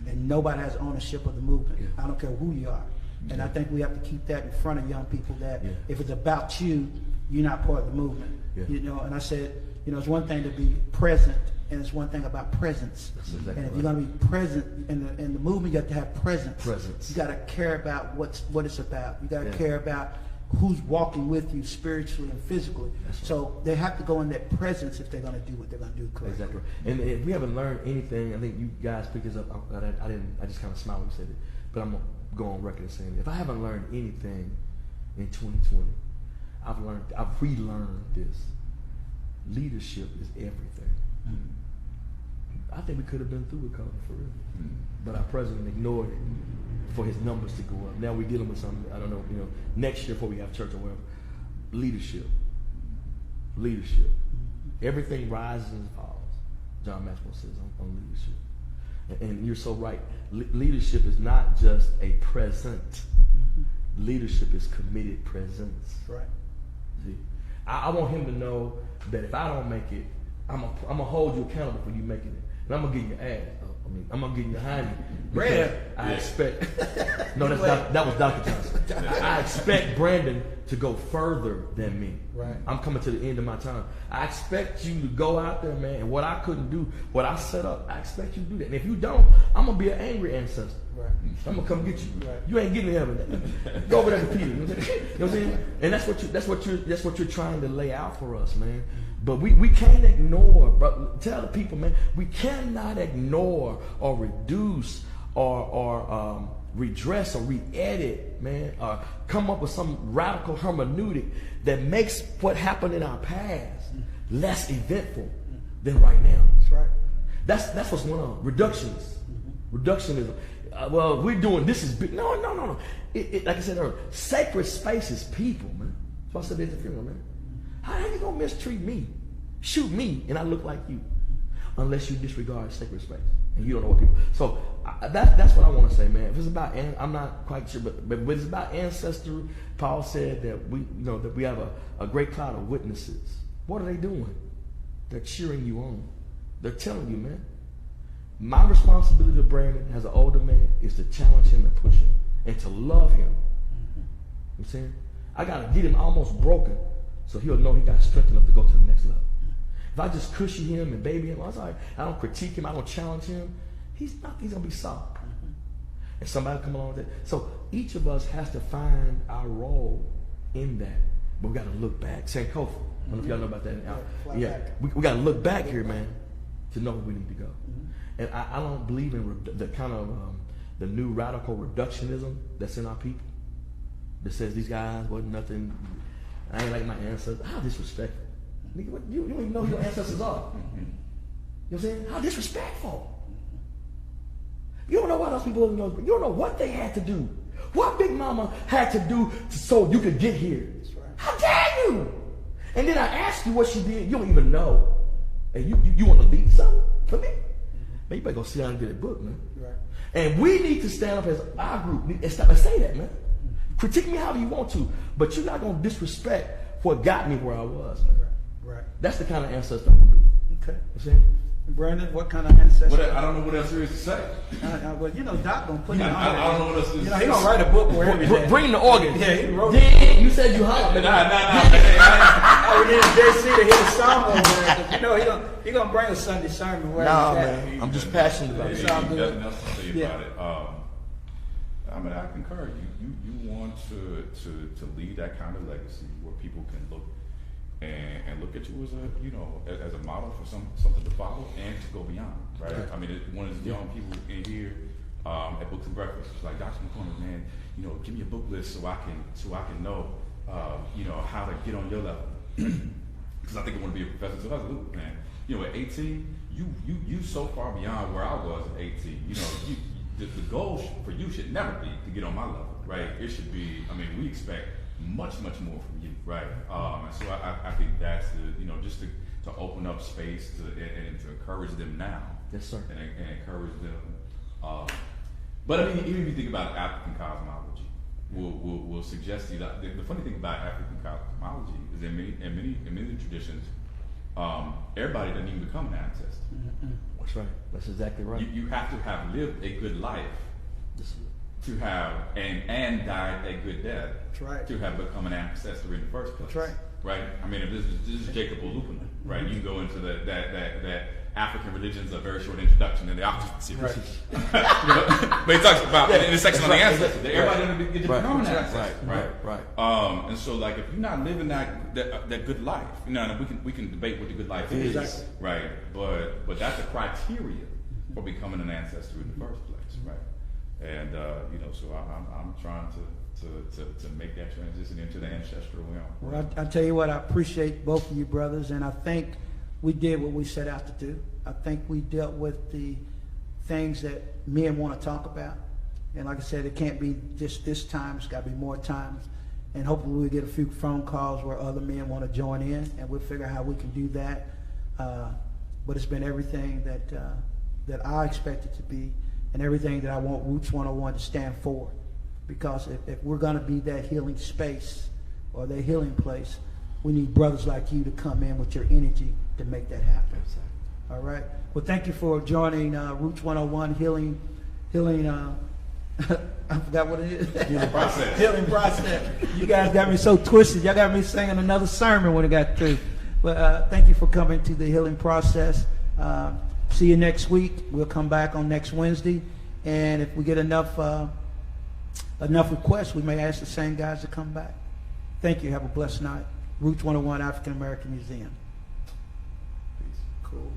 and nobody has ownership of the movement. Yeah. I don't care who you are. And I think we have to keep that in front of young people, that Yeah. if it's about you, you're not part of the movement. Yeah. You know, and I said, you know, it's one thing to be present, and it's one thing about presence. That's exactly and if right. you're going to be present in the movement, you have to have presence. Presence. You got to care about what it's about. You got to Yeah. care about who's walking with you spiritually and physically. That's right. So they have to go in that presence if they're going to do what they're going to do correctly. Exactly. And if we haven't learned anything, I think you guys pick us up. I just kind of smiled when you said it, but I'm gonna go on record and saying, if I haven't learned anything in 2020, I've relearned this. Leadership is everything. I think we could have been through with COVID for real, but our president ignored it for his numbers to go up. Now we're dealing with something, I don't know, you know, next year before we have church or whatever. Leadership. Everything rises and falls. John Maxwell says on leadership. And you're so right. Leadership is not just a present. Leadership is committed presence. Right. See, I want him to know that if I don't make it, I'm gonna hold you accountable for you making it, and I'm gonna get your ass. I'm gonna get your hiney. Brandon. I expect. No, that was Dr. Johnson. I expect Brandon to go further than me. Right. I'm coming to the end of my time. I expect you to go out there, man, and what I couldn't do, what I set up, I expect you to do that. And if you don't, I'm gonna be an angry ancestor. Right. I'm gonna come get you. Right. You ain't getting to heaven. Go over there to Peter. You know what I'm saying? And that's what you're trying to lay out for us, man. But we can't ignore. But tell the people, man, we cannot ignore or reduce or redress or re-edit, man, or come up with some radical hermeneutic that makes what happened in our past less eventful than right now. That's right. That's what's going on. Reductionism. Well, we're doing this is big. No. Like I said earlier, sacred space is people, man. That's why I said there's a funeral, man. How you gonna mistreat me, shoot me, and I look like you, unless you disregard sacred space and you don't know what people. So that's what I want to say, man. If it's about, I'm not quite sure, but if it's about ancestry, Paul said that we have a great cloud of witnesses. What are they doing? They're cheering you on. They're telling you, man. My responsibility to Brandon as an older man is to challenge him and push him and to love him. You know what I'm saying? I got to get him almost broken so he'll know he got strength enough to go to the next level. If I just cushy him and baby him, I don't critique him, I don't challenge him, he's going to be soft. And somebody come along with that. So each of us has to find our role in that. But we got to look back. St. Kofi, I don't know if y'all know about that now. Yeah, we got to look back here, man, to know where we need to go. And I don't believe in the kind of the new radical reductionism that's in our people that says these guys wasn't nothing. I ain't like my ancestors. How disrespectful. Nigga, you don't even know who your ancestors are. You know what I'm saying? How disrespectful. You don't know what those people don't know. You don't know what they had to do. What Big Mama had to do so you could get here. That's right. How dare you? And then I ask you what she did. You don't even know. And you want to lead something for me? Man, you better go sit down and get a book, man. Right. And we need to stand up as our group and stop and say that, man. Critique me however you want to, but you're not going to disrespect what got me where I was, man. Right. That's the kind of ancestor I'm going to be. Okay. You see? Brandon, what kind of ancestry? I don't know what else there is to say. Well, you know, Doc gonna put it on I there. don't know what else there is You to know, say. he gonna write a book where everything. Bring the organ. Yeah, he wrote Dang, you said you hot. Nah. Oh, we need JC to hit a song over there. 'Cause you know, he gonna bring a Sunday sermon where Nah, he's at. man. I'm just passionate about It's it. all good. Nothing else to say Yeah. about it. I mean, I concur. You want to leave that kind of legacy where people can look and look at you as a model for something to follow and to go beyond, right? I mean, one of the young people in here at Books and Breakfast was like, Dr. McCormick, man, give me a book list so I can know how to get on your level. Because I think I want to be a professor. So absolutely, man. At 18, you so far beyond where I was at 18. The goal for you should never be to get on my level, right? It should be. I mean, we expect much more from you, right? And so I think that's just to open up space and to encourage them now. Yes, sir. And encourage them. But I mean, even if you think about African cosmology, will suggest to you that the funny thing about African cosmology is in many traditions, everybody doesn't even become an ancestor. That's right. That's exactly right. You have to have lived a good life to have and died a good death. That's right. To have become an ancestor in the first place. That's right. Right. I mean, if this is Jacob Olupona, right? You can go into that African religions, a very short introduction in the Oxford series. Right. But he talks about in the section on the ancestors. Right. Everybody doesn't get to become an Right. ancestor. Right. And so, like, if you're not living that good life, and we can debate what the good life is, Exactly. right? But that's a criteria for becoming an ancestor in the first place, right? And so I'm trying to make that transition into the ancestral realm. Well, I tell you what, I appreciate both of you brothers, and I think we did what we set out to do. I think we dealt with the things that men want to talk about. And like I said, it can't be just this time. It's got to be more times. And hopefully we'll get a few phone calls where other men want to join in, and we'll figure out how we can do that. But it's been everything that I expect it to be, and everything that I want Roots 101 to stand for. Because if we're going to be that healing space or that healing place, we need brothers like you to come in with your energy to make that happen. All right. Well, thank you for joining Roots 101 Healing. I forgot what it is. Healing process. Healing process. You guys got me so twisted. Y'all got me singing another sermon when it got through. But thank you for coming to the healing process. See you next week. We'll come back on next Wednesday, and if we get enough requests, we may ask the same guys to come back. Thank you. Have a blessed night. Roots 101 African American Museum. Peace. Cool.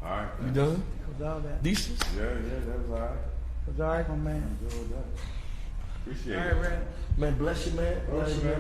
All right. You done? Was all that? Decent? Yeah, that was all right. Was all right, my man. Good with that. Appreciate All it. right, Red. Man, bless you, man. Bless you, man.